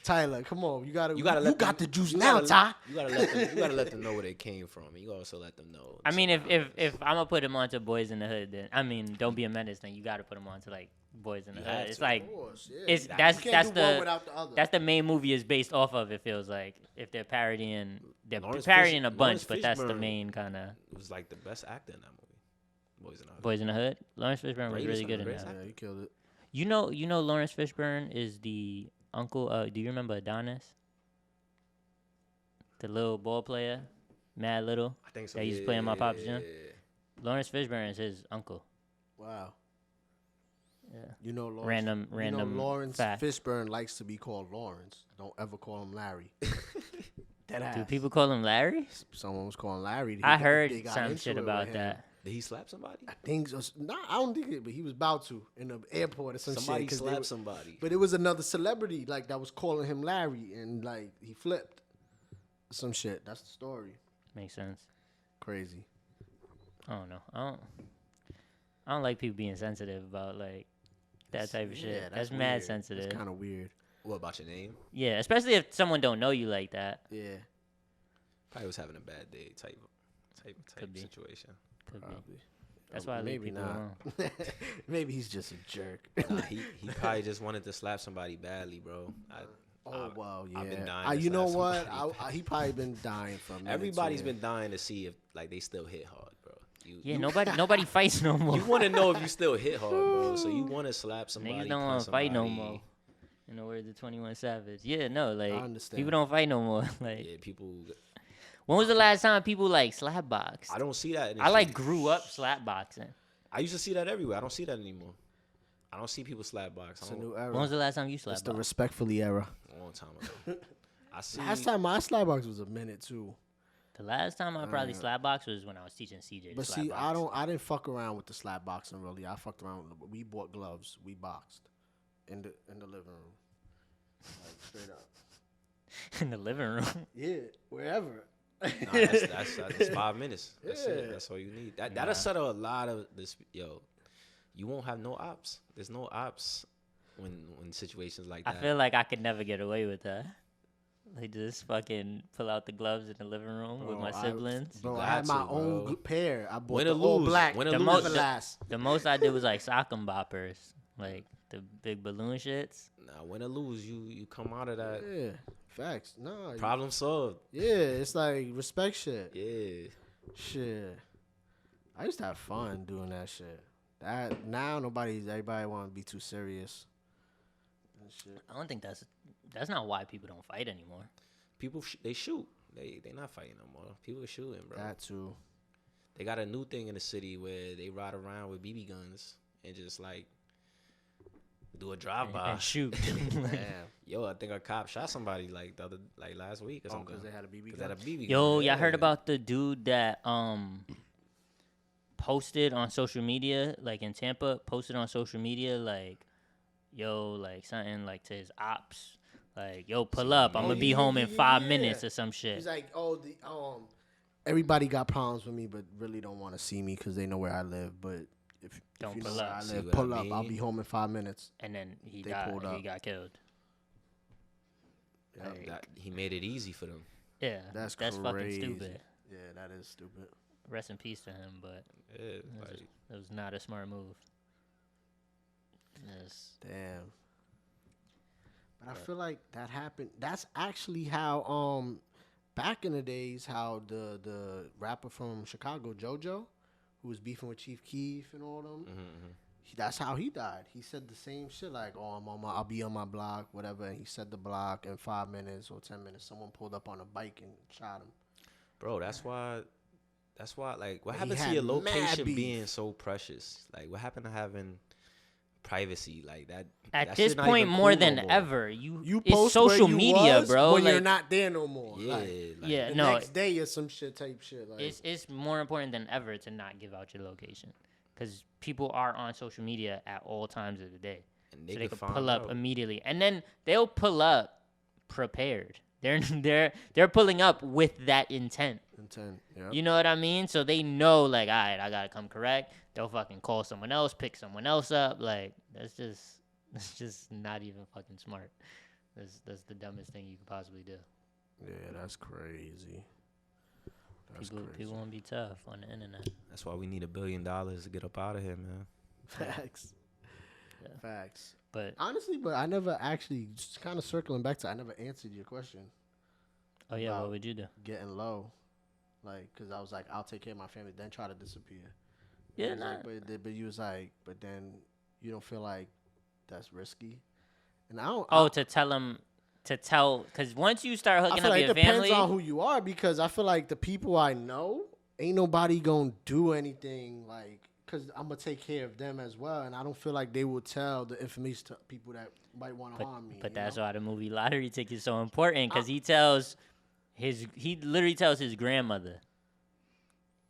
Tyler, come on, you gotta
You gotta
you
let
got
them-
the juice
you
now,
gotta-
Ty.
You gotta let them know where they came from. And you also let them know.
I mean, if
sometimes.
I'm gonna put him onto Boys in the Hood, then I mean, Don't Be a Menace. Then you got to put him onto like Boys in the
You
Hood.
have
It's
to.
like
Of course, yeah.
it's
You
that's
can't do one
the
without the other.
that's the main movie is based off of. It feels like if they're parodying
Lawrence
parodying a
Fish-
bunch,
Lawrence
but that's the
Fishburne
main kind of
It was like the best actor in that movie. Boys in the Hood.
Boys in the Hood. Lawrence Fishburne was
Greatest
really
one,
good in
greatest
that.
Yeah, you killed it.
You know Lawrence Fishburne is the uncle. Do you remember Adonis? The little ball player, Mad Little.
I think so.
That used to play in my pop's gym? Lawrence Fishburne is his uncle.
Wow.
Yeah.
You know, Lawrence,
Random
you know, Lawrence
fact.
Fishburne likes to be called Lawrence. Don't ever call him Larry. Dead
Do
ass.
people call him Larry?
Someone was calling Larry.
I
They
heard
got
some
into
shit
it
about
with him.
that.
Did he slap somebody?
I think so. Nah, I don't think it, but he was about to in the airport or some
Somebody
shit. 'cause they
slapped
were-
somebody.
But it was another celebrity like that was calling him Larry, and like he flipped. Some shit. That's the story.
Makes sense.
Crazy.
I don't know. I don't like people being sensitive about like that type of shit.
Yeah,
That's mad
weird.
sensitive.
That's kind of weird.
What about your name?
Yeah, especially if someone don't know you like that.
Yeah,
Probably was having a bad day type
Could be.
situation.
Could be.
probably.
That's why I leave
maybe
people
not.
alone.
Maybe he's just a jerk.
Nah, he probably just wanted to slap somebody badly, bro.
Oh wow, yeah.
I've been dying to
You know
slap
what?
somebody.
He probably been dying from.
Everybody's been dying to see if like they still hit hard, bro.
Yeah, nobody fights no more.
You want to know if you still hit hard, bro. So you want to slap somebody.
Niggas don't
punch
want to fight no
somebody.
more. In the words of 21 Savage. Yeah, no, like
understand.
people don't fight no more. Like
Yeah, people.
when was the last time people like slap boxed?
I don't see that. In the
I like
street.
grew up slap boxing.
I used to see that everywhere. I don't see that anymore. I don't see people slap box.
It's a new era.
When was the last time you
It's
slapped
the
boxed?
respectfully era.
A long time ago. I see.
Last time my slap box was a minute too.
The last time I probably slap boxed was when I was teaching CJ to
But
slap
see,
box.
I didn't fuck around with the slap boxing really. I fucked around. We bought gloves. We boxed in the living room, like straight up.
in the living room.
Yeah, wherever.
Nah, that's 5 minutes. That's
Yeah.
it. That's all you need. That'll settle a lot of this. Yo, you won't have no ops. There's no ops when situations like that.
I feel like I could never get away with that. Like just fucking pull out the gloves in the living room with my siblings.
Bro,
You
I had
got
my
to,
own
bro.
pair. I bought
Win
the
or
all
lose.
black.
Win or
The
lose.
most last.
The most I did was like sock 'em boppers, like the big balloon shits.
Nah, win or lose, you come out of that.
Yeah, facts. No,
Problem solved.
yeah, it's like respect shit.
Yeah.
Shit. I used to have fun doing that shit. That now everybody want to be too serious. And shit.
I don't think that's not why people don't fight anymore.
People they shoot. They not fighting no more. People are shooting, bro.
That too.
They got a new thing in the city where they ride around with BB guns and just like do a drive by.
And shoot.
Damn.
Yo, I think a cop shot somebody like last week or
Oh,
something.
because they had a BB
'Cause
gun.
they had a BB
Yo,
gun.
y'all heard
Yeah.
about the dude that posted on social media, like in Tampa, posted on social media like, yo, like something like to his ops, like, yo, pull up, I'm gonna be home in 5 minutes or some shit.
He's like, oh, everybody got problems with me, but really don't want to see me because they know where I live. But if
Don't
you
pull
know where
up.
I
See
live,
what I
pull up. I'll
mean?
be home in 5 minutes.
And then he
They
died.
pulled
He
up.
got killed.
Like,
he made it easy for them.
Yeah,
That's
fucking
crazy.
stupid.
Yeah, that is stupid.
Rest in peace to him, but
Yeah,
it was not a smart move. Yes.
Damn. But I feel like that happened. That's actually how back in the days how the rapper from Chicago, JoJo, who was beefing with Chief Keef and all them, that's how he died. He said the same shit like, "Oh, I'll be on my block, whatever." And he said the block in 5 minutes or 10 minutes. Someone pulled up on a bike and shot him.
Bro, that's why. Like, what
And he
happened to
had
your
mad
location
beef.
being so precious? Like, what happened to having privacy like that?
At
that
this
shit not
point,
even
more
cool no
than
more.
ever, you
You
it's
post where
social
you
media,
was
bro.
when
like,
you're not there no more.
Yeah,
Like,
like,
yeah,
the
no,
next day or some shit type shit. Like,
it's more important than ever to not give out your location, because people are on social media at all times of the day,
and
so they
could
could pull
find
up
out.
immediately, and then they'll pull up prepared. They're pulling up with that intent.
Yep.
You know what I mean? So they know, like, all right, I gotta come correct. They'll fucking call someone else, pick someone else up. Like, that's just not even fucking smart. That's the dumbest thing you could possibly do.
Yeah, that's crazy.
People won't be tough on the internet.
That's why we need $1 billion to get up out of here, man.
Facts.
Yeah.
Facts.
But
Honestly, but I never actually, just kind of circling back to, I never answered your question.
oh yeah,
Wow.
what would you do?
Getting low. Like, because I was like, I'll take care of my family, then try to disappear.
Yeah,
And he was
nah.
like, but you was like, but then you don't feel like that's risky? And I don't.
Oh,
I,
to tell, because once you start
I
hooking
feel
up
like
your
it depends
family,
on who you are, because I feel like the people I know, ain't nobody gonna do anything like, because I'm gonna take care of them as well, and I don't feel like they will tell the information to people that might want to harm me.
but
you
that's
know?
why the movie Lottery Ticket is so important, because he literally tells his grandmother,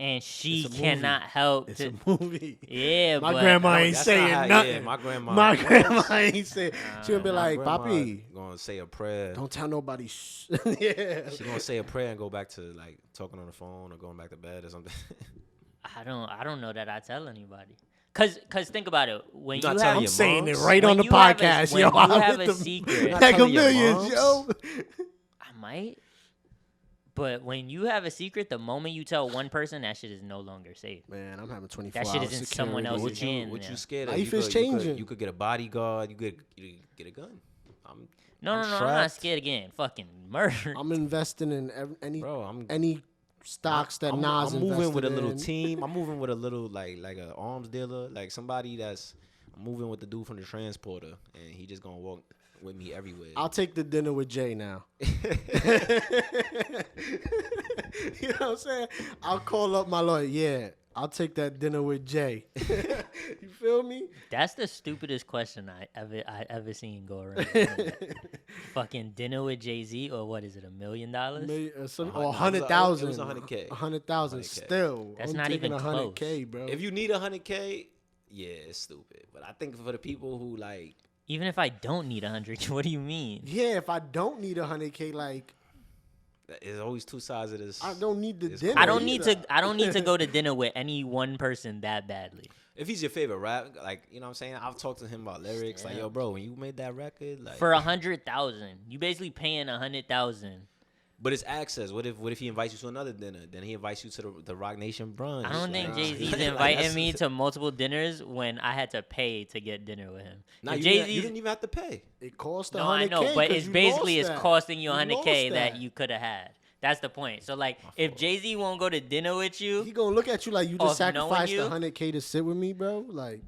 and she
It's a movie.
cannot help
It's
to.
a movie.
Yeah,
My
but
grandma ain't
That's
saying
not how-
nothing.
Yeah, my grandma.
My grandma ain't saying. She gonna be
my
like,
grandma
"Papi,
gonna say a prayer.
don't tell nobody." Yeah.
She gonna say a prayer and go back to like talking on the phone or going back to bed or something.
I don't know that I tell anybody. Cause think about it. When
You
you
not
have,
telling
I'm
your
saying it
moms?
right
When
on the
you have a-
podcast,
when
yo.
you
I'm
have
with
a
them
secret-
Not
like a
telling your
million,
moms?
yo.
I might. But when you have a secret, the moment you tell one person, that shit is no longer safe.
Man, I'm having 24
That shit
hours
is in someone
security.
else's hand.
What
Yeah.
you scared of?
Life
you
is
could,
changing.
You could get a bodyguard. You could get a gun.
No,
I'm
I'm not
trapped.
scared again. Fucking murder.
I'm investing in any stocks that
I'm
Nas
moving
invested
with a little
in.
team. I'm moving with a little like an arms dealer, like somebody that's. I'm moving with the dude from the transporter, and he just gonna walk with me everywhere.
I'll take the dinner with Jay now. You know what I'm saying? I'll call up my lawyer. Yeah, I'll take that dinner with Jay. You feel me?
That's the stupidest question I ever seen go around. the internet. Fucking dinner with Jay-Z, or what is it, $1 million?
Or
It was
100,000.
100K.
100,000
100K.
still.
That's
I'm
not
taking
even
100K, bro.
If you need 100K, yeah, it's stupid. But I think for the people who like,
Even if I don't need 100, what do you mean?
Yeah, if I don't need 100K, like
there's always two sides of this.
I don't need the
It's
dinner.
crazy.
I don't need to go to dinner with any one person that badly.
If he's your favorite rap, like, you know what I'm saying? I've talked to him about lyrics. Like, yo, bro, when you made that record, like.
For 100,000, you basically paying 100,000.
But it's access. What if he invites you to another dinner? Then he invites you to the Rock Nation brunch.
I don't think
Like,
Jay-Z's
like,
inviting
that's-
me to multiple dinners when I had to pay to get dinner with him.
Nah,
If
you
Jay-Z's,
didn't even have to pay.
It cost 100K.
no, I know, but
'cause
it's
you
basically
lost
it's
that.
costing you
You
100K
lost
that you could have had. That's the point. So like, if Jay-Z won't go to dinner with
He
you,
gonna look at you like you just
Off knowing
sacrificed
you?
100K to sit with me, bro. Like,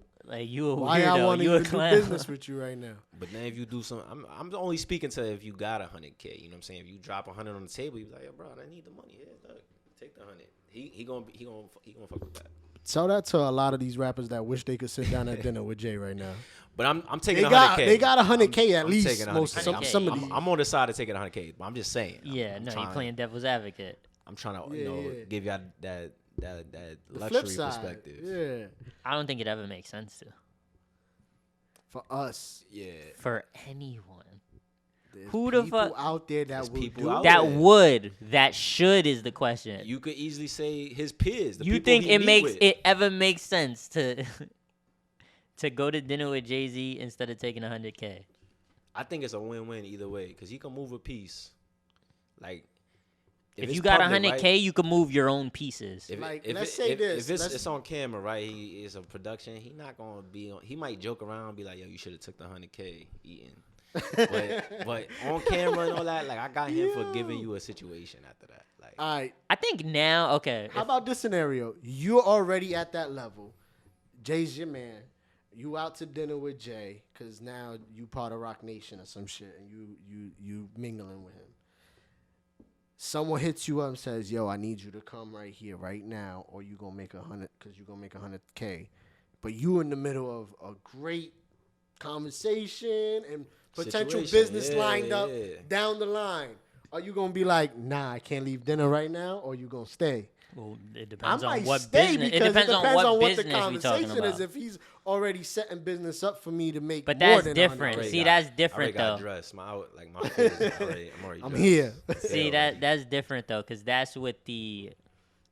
you a
why I
weirdo,
want to
you a
even do
clown.
business with you right now?
But then if you do some, I'm only speaking to if you got 100K. You know what I'm saying? If you drop 100 on the table, you be like, yo, bro, I need the money. Yeah, look, take the 100. He gonna fuck with that.
Tell that to a lot of these rappers that wish they could sit down at dinner with Jay right now.
But I'm taking
They
100K.
got 100K at
I'm
least.
taking
Most
100K.
some of these.
I'm on the side of taking 100K. But I'm just saying.
Yeah,
I'm
no,
trying,
you playing devil's advocate.
I'm trying to
Yeah.
give y'all that
the
luxury
flip side.
perspective.
Yeah,
I don't think it ever makes sense to
for us.
Yeah.
for anyone.
There's
Who the
people
fuck-
out there that
There's
will
people
do
out
That
there.
would, that should is the question.
You could easily say his peers. The
You
people
think
he
it
meet
makes
with.
it ever makes sense to to go to dinner with Jay-Z instead of taking 100K?
I think it's a win-win either way because he can move a piece. Like,
if
it's
you got
public,
100K,
right?
you can move your own pieces.
Let's say this.
If it's on camera, right? He is a production. He not gonna be. He might joke around, and be like, "Yo, you should have took the 100K eating." but on camera and all that, like I got him for giving you a situation after that. Like,
All right.
I think now, okay.
How about this scenario? You're already at that level. Jay's your man. You out to dinner with Jay because now you part of Rock Nation or some shit, and you mingling with him. Someone hits you up and says, "Yo, I need you to come right here, right now, or you gonna make 100 because you gonna make 100K." But you in the middle of a great conversation and potential business lined up down the line. Are you gonna be like, "Nah, I can't leave dinner right now," or you gonna stay?
Well, it
I
depends
might
on what
stay
business. It
because
depends on what
the
business we talking
conversation
about.
is. If he's already setting business up for me to make
But
more
that's
than
different.
100K.
See, that's different
I already got
though.
dressed. My face is already. I'm already.
I'm
dressed.
here.
See, that's different though, because that's with the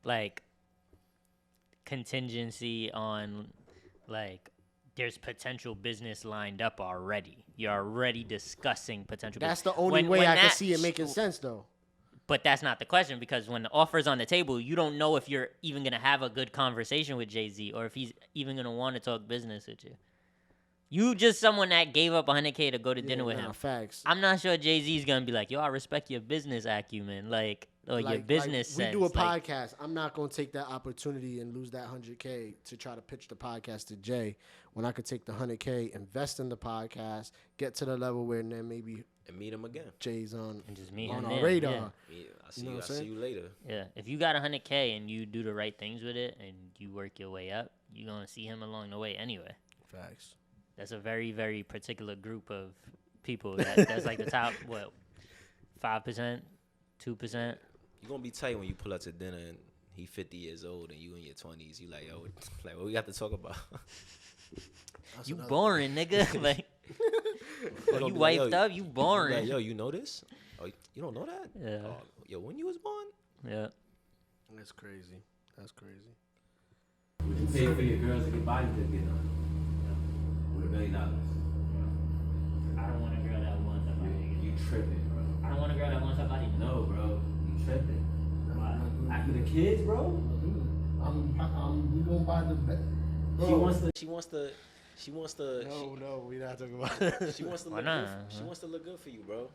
like contingency on like there's potential business lined up already. You're already discussing potential.
That's
business.
the only way
when
I can
that
see it making sense, though.
But that's not the question because when the offer's on the table, you don't know if you're even going to have a good conversation with Jay-Z or if he's even going to want to talk business with you. You just someone that gave up 100K to go to dinner with him.
Facts.
I'm not sure Jay-Z's going to be like, yo, I respect your business acumen, like, or your business sense.
We do a
like,
podcast. I'm not going to take that opportunity and lose that 100K to try to pitch the podcast to Jay when I could take the 100K, invest in the podcast, get to the level where then maybe
And meet him again.
Jay's on
and just meet
on
him
our
there,
radar.
yeah.
I see
You know
you.
what
I
I'm
see you later.
Yeah, if you got 100K and you do the right things with it and you work your way up, you're going to see him along the way anyway.
Facts.
That's a very, very particular group of people. That's like the top, 5%, 2%?
You're going to be tight when you pull up to dinner and he 50 years old and you in your 20s. You like, yo, like, what we got to talk about?
You boring, nigga. like, you
be
wiped
like, yo,
up, you boring.
Like, yo, you know this? Oh, you don't know that?
Yeah.
Oh, yo, when you was born?
Yeah.
That's crazy. That's crazy.
Would you pay for your girls to get body to get done? With $1 million?
I don't want a girl that wants a body.
You tripping, bro.
I don't want a girl that wants a body.
No, bro. You tripping. After the kids, bro?
We gonna buy the best.
She wants to.
No, we're not talking about it.
She wants to
Why
look
not?
good. She wants to look good for you, bro.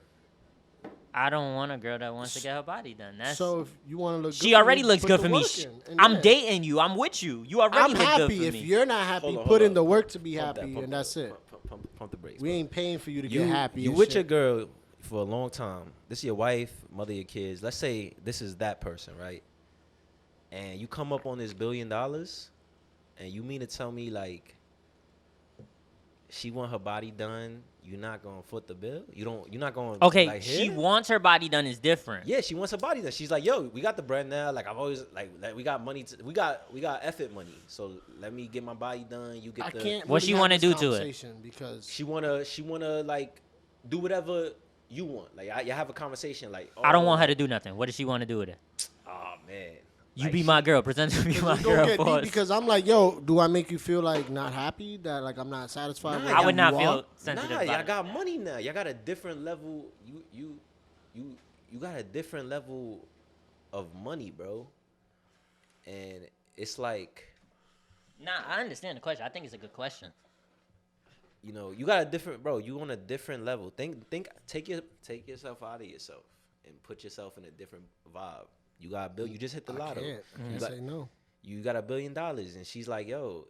I don't want a girl that wants to get her body done. That's
So if you want to look good,
she already looks
put
good
the
for me.
work in, and
I'm
yeah.
dating you. I'm with you. You already
I'm
look good
happy.
for
If
me.
you're not happy,
Hold
put
on.
in the work to be
Pump
happy,
that,
and that's it.
Pump the brakes.
We
bro.
ain't paying for you to get happy.
You
and
with
shit.
your girl for a long time. This is your wife, mother of your kids. Let's say this is that person, right? And you come up on this $1 billion, and you mean to tell me like she want her body done? You're not gonna foot the bill? You're not gonna.
Okay,
like,
she
hit?
wants her body done is different.
Yeah, she wants her body done. She's like, yo, we got the bread now. Like I've always like we got money. We got effort money. So let me get my body done. You get
I
the.
can't.
What
really
she
have
wanna
this
do to it?
conversation Because
She wanna like do whatever you want. Like you have a conversation. Like
I don't want her
oh,
to do nothing. What does she want to do with it?
Oh man.
You
Like,
be my girl. Pretend to be my
it's gonna
girl.
get deep
Pause.
because I'm like, yo, do I make you feel like not happy that like I'm not satisfied?
Nah,
with
I
who
would not
you
feel
are?
sensitive
Nah,
about
y'all
it.
got money now. Y'all got a different level. You got a different level of money, bro. And it's like,
Nah, I understand the question. I think it's a good question.
you know, you got a different, bro. You on a different level. Take yourself out of yourself and put yourself in a different vibe. You got you just hit the lotto.
I can't
You got-
say no.
You got $1 billion, and she's like, yo,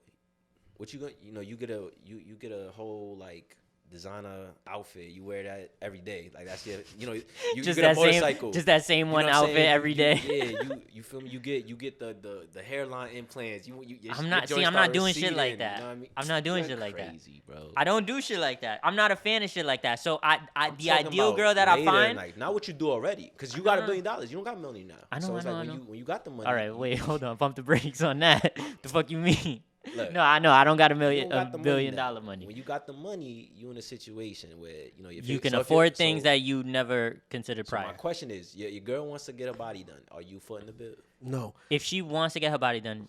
what you gonna, you know, you get a whole like designer outfit. You wear that every day. Like that's your, you know, you
Just
get a
that
motorcycle.
same
You know
one
what I'm
outfit
saying?
every day.
Yeah, you feel me? You get the hairline implants. Your
I'm not
joints
not
start
doing shit like
receding,
that.
You know what I mean?
I'm not doing
You're
shit like that.
Crazy, bro.
I don't do shit like that. I'm not a fan of shit like that. So
I'm
the
talking
ideal
about
girl that I
later in
find.
life, not what you do already, because you got $1 billion. You don't got $1 million now.
I know,
So
I
it's
know,
like
I know.
when you got the money.
All right, wait, hold on. Pump the brakes on that. The fuck you mean?
Look,
No, I know. I don't got
you don't got the
$1
money
billion
now.
money.
When you got the money, you in a situation where you know
You can afford things that you never considered
So my
prior.
question is, your girl wants to get her body done. Are you footing the bill?
No.
If she wants to get her body done,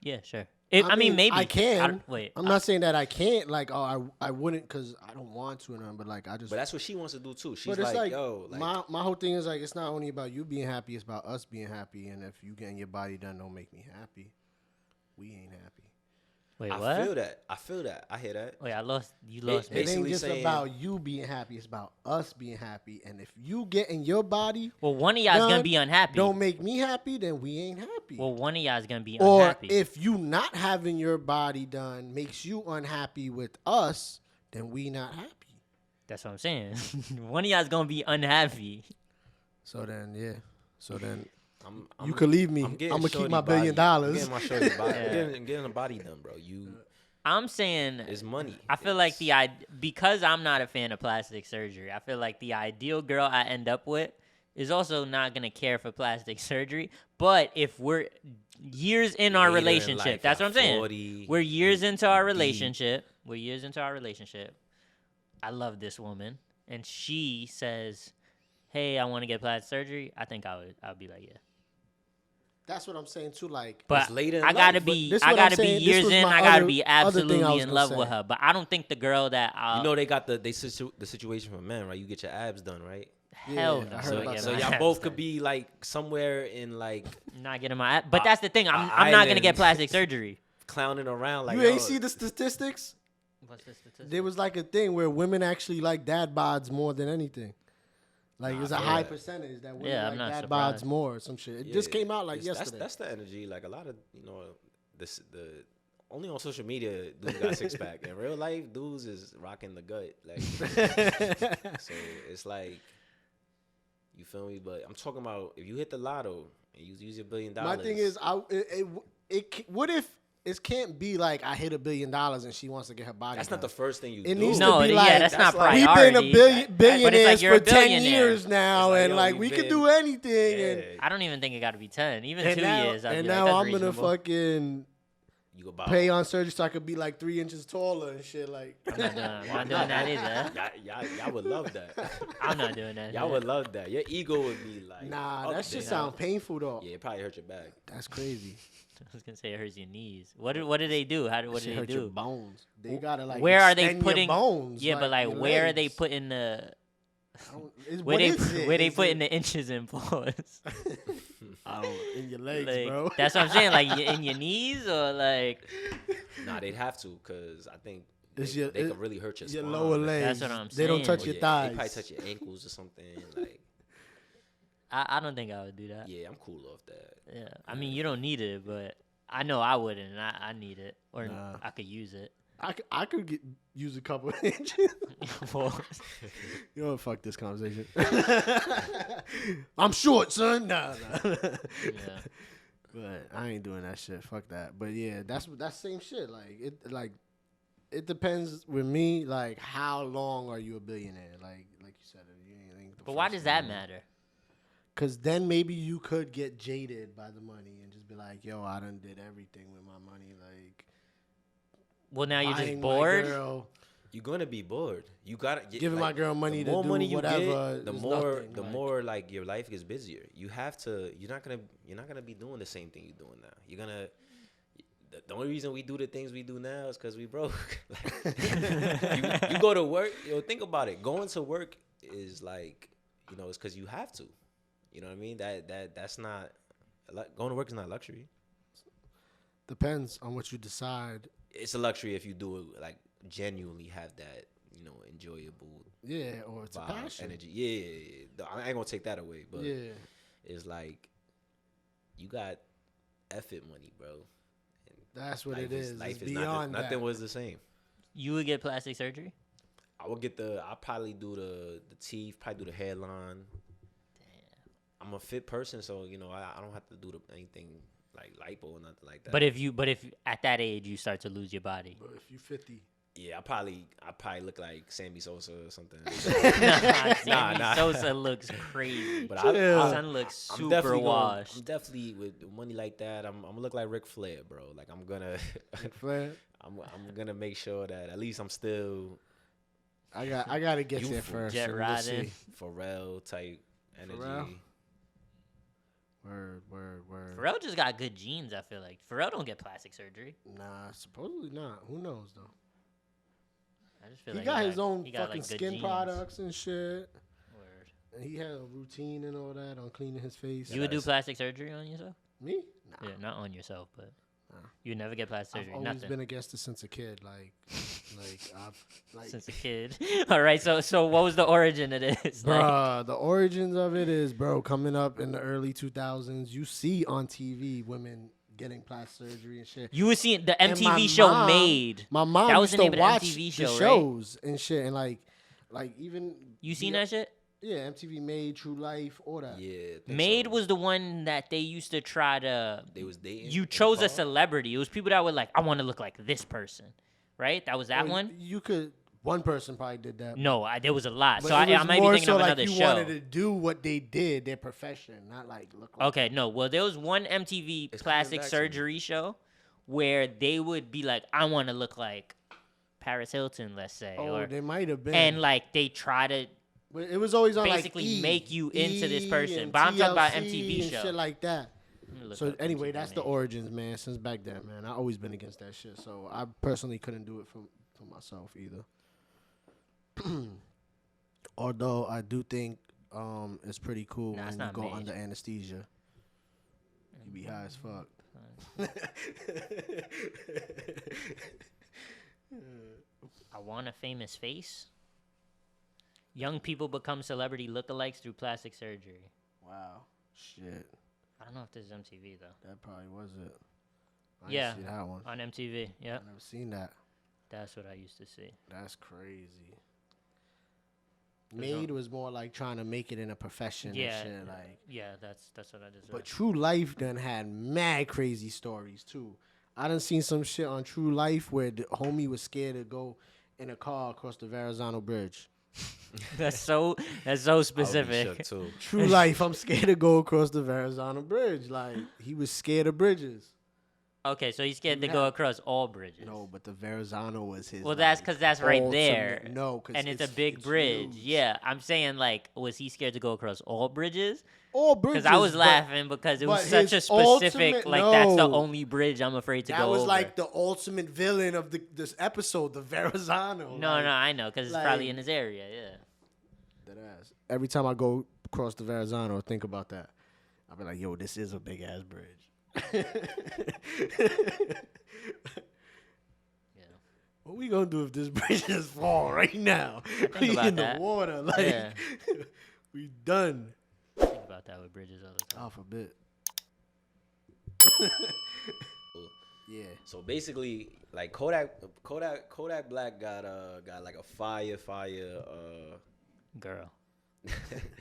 yeah, sure. I mean, maybe
I can.
wait.
I'm not saying that I can't. Like, oh, I wouldn't because I don't want to, but like I just.
But that's what she wants to do too. She's
But it's like,
yo, like
my whole thing is like it's not only about you being happy, it's about us being happy. And if you getting your body done don't make me happy, we ain't happy.
Wait,
I
what?
feel that. I hear that.
Wait, you lost me.
It ain't
Basically
just
saying-
about you being happy. It's about us being happy. And if you getting your body
Well, one of y'all's
done
gonna be unhappy.
don't make me happy, then we ain't happy.
Well, one of y'all's gonna be
or
unhappy.
if you not having your body done makes you unhappy with us, then we not happy.
That's what I'm saying. One of y'all's gonna be unhappy.
So then, yeah. So then
I'm
you could leave me. I'm
getting
gonna keep
shorty
my $1 billion.
body. I'm getting my shorty body.
Yeah.
I'm getting the body done, bro.
I'm saying
It's money.
I feel like because I'm not a fan of plastic surgery, I feel like the ideal girl I end up with is also not gonna care for plastic surgery. But if we're years in our
Later in
relationship,
life,
that's what I'm saying.
40,
We're years into our
deep.
relationship. We're years into our relationship. I love this woman, and she says, "Hey, I want to get plastic surgery." I think I'd be like, "Yeah."
That's what I'm saying too. Like,
But
It's later in
I gotta
life, but
be,
this
I
what I'm
gotta be
saying. This
years
was
in.
my
I gotta
other-
be
other thing I
absolutely
was
in
gonna
love
say.
with her. But I don't think the girl that
You know they got the situation for men, right? You get your abs done, right?
hell
Yeah,
no.
I heard
So,
about
so
that.
y'all both could be like somewhere in like
Not getting my ass. But that's the thing. I'm not gonna get
island.
plastic surgery.
clowning around like
you ain't
yo,
see the statistics?
What's the statistic?
There was like a thing where women actually like dad bods more than anything. Like it's a
I feel
high
that.
percentage that women
Yeah, I'm
like
not
dad
surprised.
bods more or some shit. It
Yeah,
just came out like
it's-
yesterday.
That's the energy. Like a lot of the only on social media dudes got six pack. In real life, dudes is rocking the gut. Like so, it's like you feel me. But I'm talking about if you hit the lotto and you use your $1 billion.
My thing is, what if it can't be like I hit $1 billion and she wants to get her body.
that's
done.
not the first thing you
It
do.
needs
No,
to be
yeah,
like
that's not
like-
we've
priority.
been
But
billionaires
it's like you're a
for 10
billionaire.
years now,
It's like,
and
yo,
like
we
we could
been-
do anything.
Yeah.
And
I don't even think it got to be 10. Even
and
2
now,
years. I'd
and
be
now
like,
I'm
that's
gonna
reasonable.
fucking
You go
pay on surgery so I could be like 3 inches taller and shit. Like
I'm not doing that either.
Y'all would love that.
I'm not doing that.
Y'all would love that. Your ego would be like,
nah,
up
that shit
there.
sound painful though.
Yeah, it probably hurt your back.
That's crazy.
I was gonna say it hurts your knees. What do they do? What
That
do
shit
they
hurt your
do?
bones. They gotta like
Where are they
extend your
putting
bones?
Yeah, but like
your
where are they
legs.
putting the
Where
where they
Is it?
putting the inches in pause?
in your legs,
Like,
bro.
that's what I'm saying. Like in your knees or like
Nah, they'd have to, cause I think
It's
they,
your-
they
it-
could really hurt your
your
spine.
lower legs.
That's what I'm
They don't
saying.
touch
Or
your
They
thighs.
probably touch your ankles or something. Like,
I don't think I would do that.
yeah, I'm cool off that.
Yeah. I mean, you don't need it, but I know I wouldn't. And I need it, or
Nah.
I could use it.
I could use a couple of inches.
Well,
You know what? Fuck this conversation. I'm short, son. Nah.
yeah.
But I ain't doing that shit. Fuck that. But yeah, that's same shit. It depends with me. Like, how long are you a billionaire? Like you said, you ain't the
But why
first
does that
thing.
matter?
Cause then maybe you could get jaded by the money and just be like, yo, I done did everything with my money. Like,
Well, now you're just
buying my
bored.
girl,
You're gonna be bored. You gotta
giving my girl money
the
to
more
do
money you
whatever.
get, the
is
more
nothing.
the
Like,
more like your life gets busier. You have to. You're not gonna be doing the same thing you're doing now. You're gonna. The only reason we do the things we do now is because we broke. Like, you go to work. Yo, think about it. Going to work is like, it's because you have to. You know what I mean? That's not. Going to work is not luxury.
depends on what you decide.
It's a luxury if you do it like genuinely have that. Enjoyable
Yeah, or it's a
vibe,
passion.
energy. Yeah. I ain't gonna take that away, but
Yeah.
it's like you got effort money, bro. And
That's what
life
it is.
Life
It's
is
beyond
nothing
that.
was the same.
You would get plastic surgery?
I would get I'll probably do the teeth, probably do the hairline. Damn. I'm a fit person, so I don't have to do anything like lipo or nothing like that.
But if at that age you start to lose your body,
But if you 50,
yeah, I probably look like Sammy Sosa or something.
Sammy Sosa looks crazy.
But
Son looks
I'm
super
definitely
washed.
I'm definitely with money like that. I'm gonna look like Ric Flair, bro. Like I'm gonna,
Flair,
I'm gonna make sure that at least I'm still
I gotta get there
Youthful.
first.
Jet
and we'll
riding.
see.
Pharrell type energy.
Pharrell? Word.
Pharrell just got good genes. I feel like Pharrell don't get plastic surgery.
Nah, supposedly not. Who knows though?
I just feel
He
like
got his own
he got,
fucking
like, good
skin
genes.
products and shit.
Word.
And he had a routine and all that on cleaning his face.
You would do plastic surgery on yourself?
Me? Nah.
Yeah, not on yourself, but
Nah.
you would never get plastic
I've
surgery.
always
Nothing.
been against it since a kid.
Since a kid. All right, so what was the origin of this? Like,
Bruh, the origins of it is, coming up in the early 2000s, you see on TV women getting plastic surgery and shit.
you were seeing the
And my
MTV show
mom-
Made.
My mom
That was
used
the name
to
of the
watch
MTV
the
show, right?
shows and shit, and like even
You seen
the-
that shit?
Yeah, MTV Made, True Life, all that.
Yeah. I think
Made
so.
was the one that they used to try to.
They was dating.
You
in
chose
the
a
car?
celebrity. It was people that were like, I want to look like this person, right? That was that
Or
one.
You could. One person probably did that.
No, there was a lot.
But
So
it
I
was
might be
more
thinking
so
of
like
another
you
show.
wanted to do what they did, their profession, not like look like.
Okay, no. Well, there was one MTV
It's
plastic
coming back to me.
surgery show where they would be like, I want to look like Paris Hilton, let's say,
Oh,
or
they might have been.
and like they try to
But it was always on
basically
like E,
make you into this person.
and
But I'm talking about
TLC
MTV
and
show.
shit like that.
I'm gonna look
So
up
anyway,
MTV
that's the
Made.
origins, man. Since back then, man, I always been against that shit. So I personally couldn't do it for myself either. Although I do think it's pretty cool
Nah, it's
when you
not
go
made.
under anesthesia. You be high as fuck.
I want a famous face. Young people become celebrity lookalikes through plastic surgery.
Wow. Shit.
I don't know if this is MTV though.
That probably was it. I
Yeah.
didn't see that one.
On MTV, yeah.
I never seen that.
That's what I used to see.
That's crazy. Made was more like trying to make it in a profession
Yeah,
and shit. Like,
yeah, that's what I just
but
read.
True Life done had mad crazy stories too. I done seen some shit on True Life where the homie was scared to go in a car across the Verrazano Bridge.
That's so
I would be
specific.
shook, too.
True Life, I'm scared to go across the Verrazano Bridge. Like, he was scared of bridges.
Okay, so he's scared to
Yeah.
go across all bridges.
No, but the Verrazano was his.
Well, that's
like,
because that's right
ultimate-
there.
No, because
And it's a big bridge.
huge.
Yeah, I'm saying like, was he scared to go across all bridges?
All bridges.
Because I was
but
laughing because it was
but
such a
his
specific,
ultimate-
like that's the
no.
only bridge I'm afraid to
That
go
was
over.
like the ultimate villain of this episode, the Verrazano.
no,
like,
I know because it's probably
like-
in his area. Yeah.
That ass. Every time I go across the Verrazano, I think about that. I'll be like, yo, this is a big ass bridge.
Yeah.
What we gonna do if this bridge just fall right now? We
about
in
that.
the water, like
Yeah.
we done.
I think about that with bridges all the time.
Off a bit. Yeah.
So basically, like Kodak Black got like a fire.
Girl.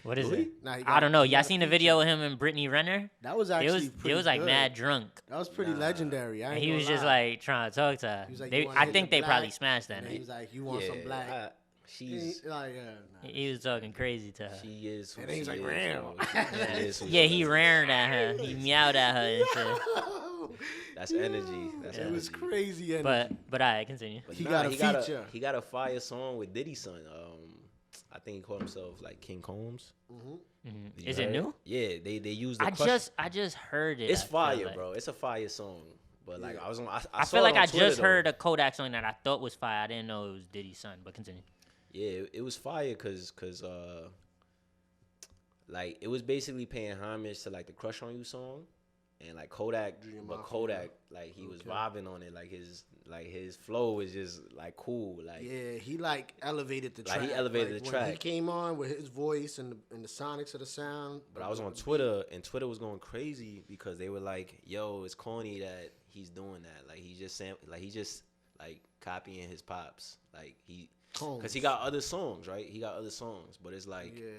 What is
Really?
it?
Nah, he
I
got-
don't know.
he
Y'all
got a
seen the
feature.
video of him and Brittany Renner?
That was
It
actually
was like
good.
mad drunk.
That was pretty
Nah.
legendary. I
And
ain't
he was
gonna
just
lie.
like trying to talk to her.
He was like,
They-
"You wanna
I
hit
think
the
they probably
black?"
smashed that
And then he
night.
was like, you want some black?
She's
Like, nah.
He was talking crazy to her.
she is. Who
And then he's
she
like,
is,
"Meow."
bro. She is who
Yeah,
she
he
is.
ran at her. He meowed at her and shit.
That's energy. That's
It was
energy.
crazy energy.
But I continue.
But
He got a
got
feature.
he got a fire song with Diddy's son. I think he called himself like King Combs.
Mhm.
You
Is it
heard
new?
Yeah, they used the
I
crush.
just heard it.
It's
I feel
fire,
like.
bro. It's a fire song. But like I was on,
I
saw
feel
it
like
on
I
Twitter,
just
though.
heard a Kodak song that I thought was fire. I didn't know it was Diddy's son. But continue.
Yeah, it was fire because like it was basically paying homage to like the Crush on You song, and like Kodak,
Dream
but
Mafia.
Kodak like he was vibing on it. Like his flow was just like cool. Like
yeah, he like elevated the
Like,
track.
he elevated the
when
track.
He came on with his voice and the sonics of the sound.
But I was on Twitter, and Twitter was going crazy because they were like, "Yo, it's corny that he's doing that. Like he just like copying his pops. Like because he got other songs, right? He got other songs, but it's like
Yeah.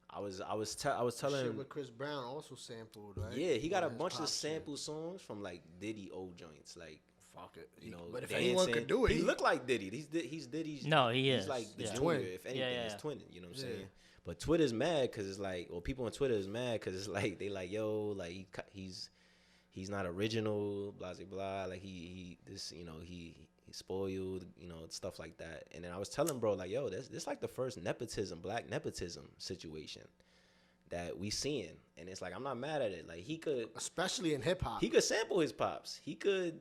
I was telling
Shit
him,
with Chris Brown also sampled, right?
yeah, he got a
His
bunch of
pop shit.
sample songs from like Diddy old joints, like
Fuck it.
you know.
But if anyone
dancing.
could do it,
he looked like Diddy. He's Diddy's.
No, he
He's
is.
like the
Yeah.
junior,
Twin.
if anything,
Yeah,
his
yeah.
twin. You know what I'm
Yeah.
saying? But Twitter's mad because it's like, well, people on Twitter is mad because it's like they like, yo, like he's not original, blah blah blah. Like he this, you know, he spoiled, you know, stuff like that. And then I was telling bro like, yo, this like the first nepotism, black nepotism situation. that we seeing, and it's like I'm not mad at it. Like he could,
especially in hip hop.
he could sample his pops. He could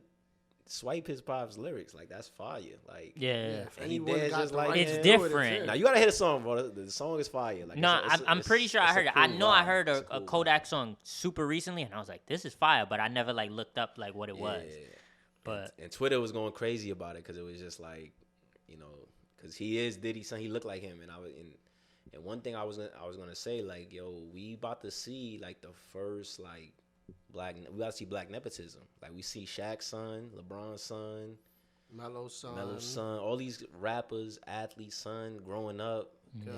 swipe his pops lyrics. Like that's fire. Like
Yeah.
If
and he
anyone
dance
got
just
the
like
right
It's
to
him.
do it,
different.
Now you gotta hear the song, bro. The song is fire. Like
No,
it's a-
I'm pretty sure I heard it. I
cool
know I
vibe.
heard
It's
a
cool
Kodak
vibe.
song super recently, and I was like, this is fire, but I never like looked up like what it was.
Yeah.
But
And Twitter was going crazy about it because it was just like, you know, because he is Diddy's son. He looked like him, and and one thing I was gonna say, like, yo, we about to see like the first like we about to see black nepotism. Like we see Shaq's son, LeBron's son,
Melo's son.
all these rappers, athletes' son, growing up,
Yeah.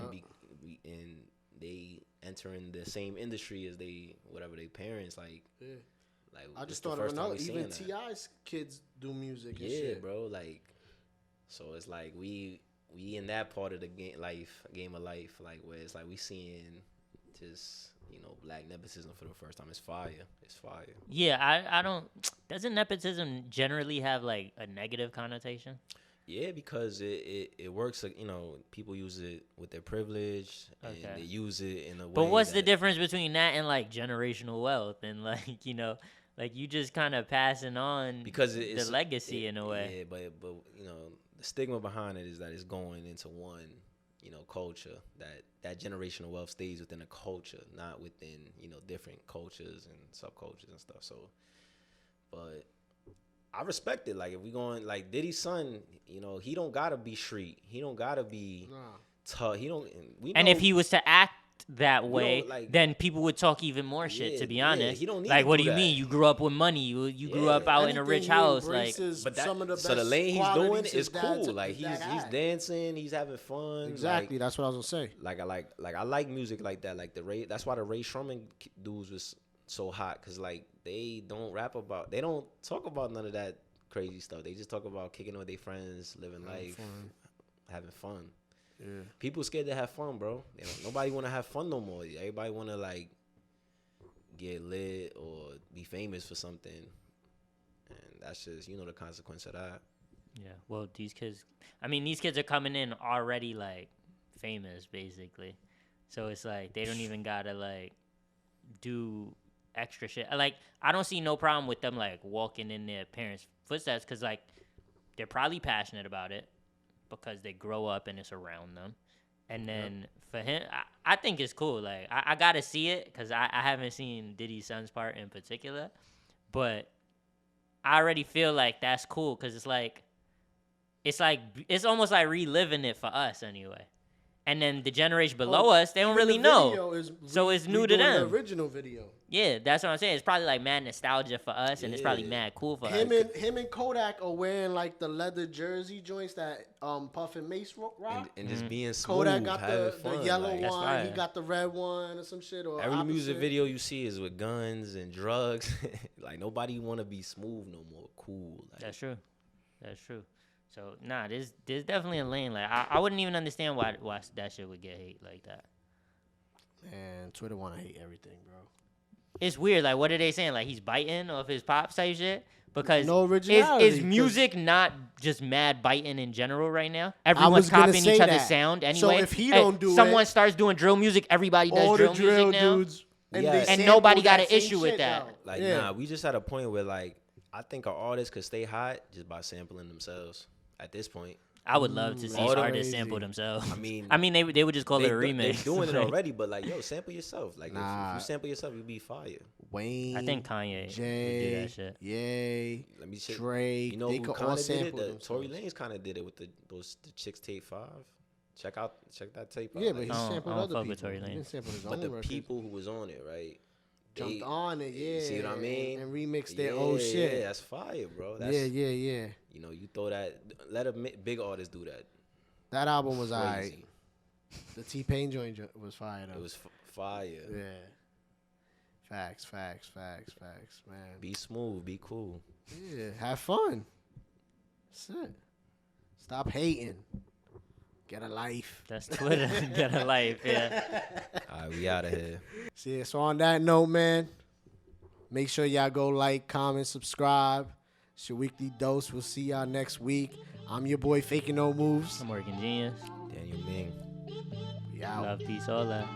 and they entering the same industry as whatever their parents like.
Yeah.
Like
I
this
just
the
thought of
first time
another.
we
Even
seeing that.
T.I.'s kids do music and
Yeah,
shit.
bro. Like, so it's like we in that part of the game of life, like where it's like we seeing just black nepotism for the first time. It's fire. It's fire.
yeah, I don't. Doesn't nepotism generally have like a negative connotation?
Yeah, because it works. Like, people use it with their privilege, and
Okay.
they use it in a way.
But what's the
that-
difference between that and like generational wealth and like like you just kind of passing on
Because
the legacy in a way.
Yeah, but the stigma behind it is that it's going into one culture, that generational wealth stays within a culture, not within different cultures and subcultures and stuff. So, but I respect it. Like if we going like Diddy's son, he don't gotta be street. He don't gotta be
Nah.
tough. He don't. We
And
know,
if he was to act that way,
like-
then people would talk even more shit.
Yeah,
To be
yeah,
honest,
he don't need
like,
to
what
do
do you
that.
mean? You grew up with money. You grew
Yeah.
up out in a
Anything
rich
he
house. Like,
embraces
but
some of the
so the
best
lane he's doing
qualities
is
his dad
cool.
took
Like
his dad
he's
had.
dancing, he's having fun.
Exactly. That's what I was gonna say.
Like I like music like that. Like that's why the Ray Sherman dudes was so hot, because like they don't talk about none of that crazy stuff. They just talk about kicking it with their friends, living life, having fun.
Yeah.
People scared to have fun, bro. Nobody want to have fun no more. Everybody want to like get lit or be famous for something, and that's just the consequence of that.
yeah. Well, these kids are coming in already like famous, basically. So it's like they don't even gotta like do extra shit. Like I don't see no problem with them like walking in their parents' footsteps, because like they're probably passionate about it because they grow up and it's around them. And then for him, I think it's cool. Like I gotta see it because I haven't seen Diddy's son's part in particular, but I already feel like that's cool because it's almost like reliving it for us anyway. And then the generation below us, they don't
Even
really
the
know.
video is
So it's new to
redoing
them.
The original video.
Yeah, that's what I'm saying. It's probably like mad nostalgia for us, and it's probably
Yeah.
mad cool for
Him
us.
and Kodak are wearing like the leather jersey joints that Puff and Mace rock.
And just being smooth,
Kodak got
having
the
fun.
yellow
like,
That's
one.
fire.
He got the red one or some shit. Or
every music
opposite.
video you see is with guns and drugs. Like nobody want to be smooth no more. Cool. Like,
That's true. That's true. So there's definitely a lane. Like I wouldn't even understand why that shit would get hate like that.
Man, Twitter want to hate everything, bro.
It's weird. Like, what are they saying? Like, he's biting off his pops type shit? Because
No originality,
is
'cause-
music not just mad biting in general right now?
was
Everyone's
gonna
copying
say
each other's
that.
sound
So
anyway.
if he don't do
someone
it-
starts doing drill music, everybody does
All the
drill
drill
music now.
dudes. And,
Yeah.
they
And
sample
nobody got
that
an
same
issue with
shit
that.
now.
Like
Yeah.
nah, we just at a point where like I think an artist could stay hot just by sampling themselves. At this point,
I would love to see
all the
artists
crazy.
sample themselves.
I mean,
they would just call it a
They're
remix.
doing it
Like,
already, but like, yo, sample yourself. Like,
Nah.
if you sample yourself, you be fire.
Wayne,
I think Kanye would do
Jay,
that shit.
Yay,
Let me check.
Drake.
You know
they
who
could
kind
all
of did it?
sample them.
Tory Lanez kind of did it with the Chicks Tape 5. Check that tape out.
Yeah, but
like,
he
I don't
sampled
fuck
other
with
people.
Tory
He
Lanez.
didn't sample his
but
own
the
records.
people who was on it, right?
Jumped on it, yeah.
You see what I mean?
And remixed their
Yeah,
old shit.
Yeah, that's fire, bro. That's,
yeah.
You know, you throw that. Let a big artist do that.
That album was alright.
Crazy.
The T-Pain joint was fire though.
It was fire.
Yeah. Facts, man.
Be smooth. Be cool.
Yeah, have fun. That's it. Stop hating. Get a life.
That's Twitter. Get a life, yeah.
All right, we out of here.
So on that note, man, make sure y'all go like, comment, subscribe. It's your weekly dose. We'll see y'all next week. I'm your boy, Faking No Moves.
I'm working genius.
Daniel Ming.
We out.
Love, peace, all that.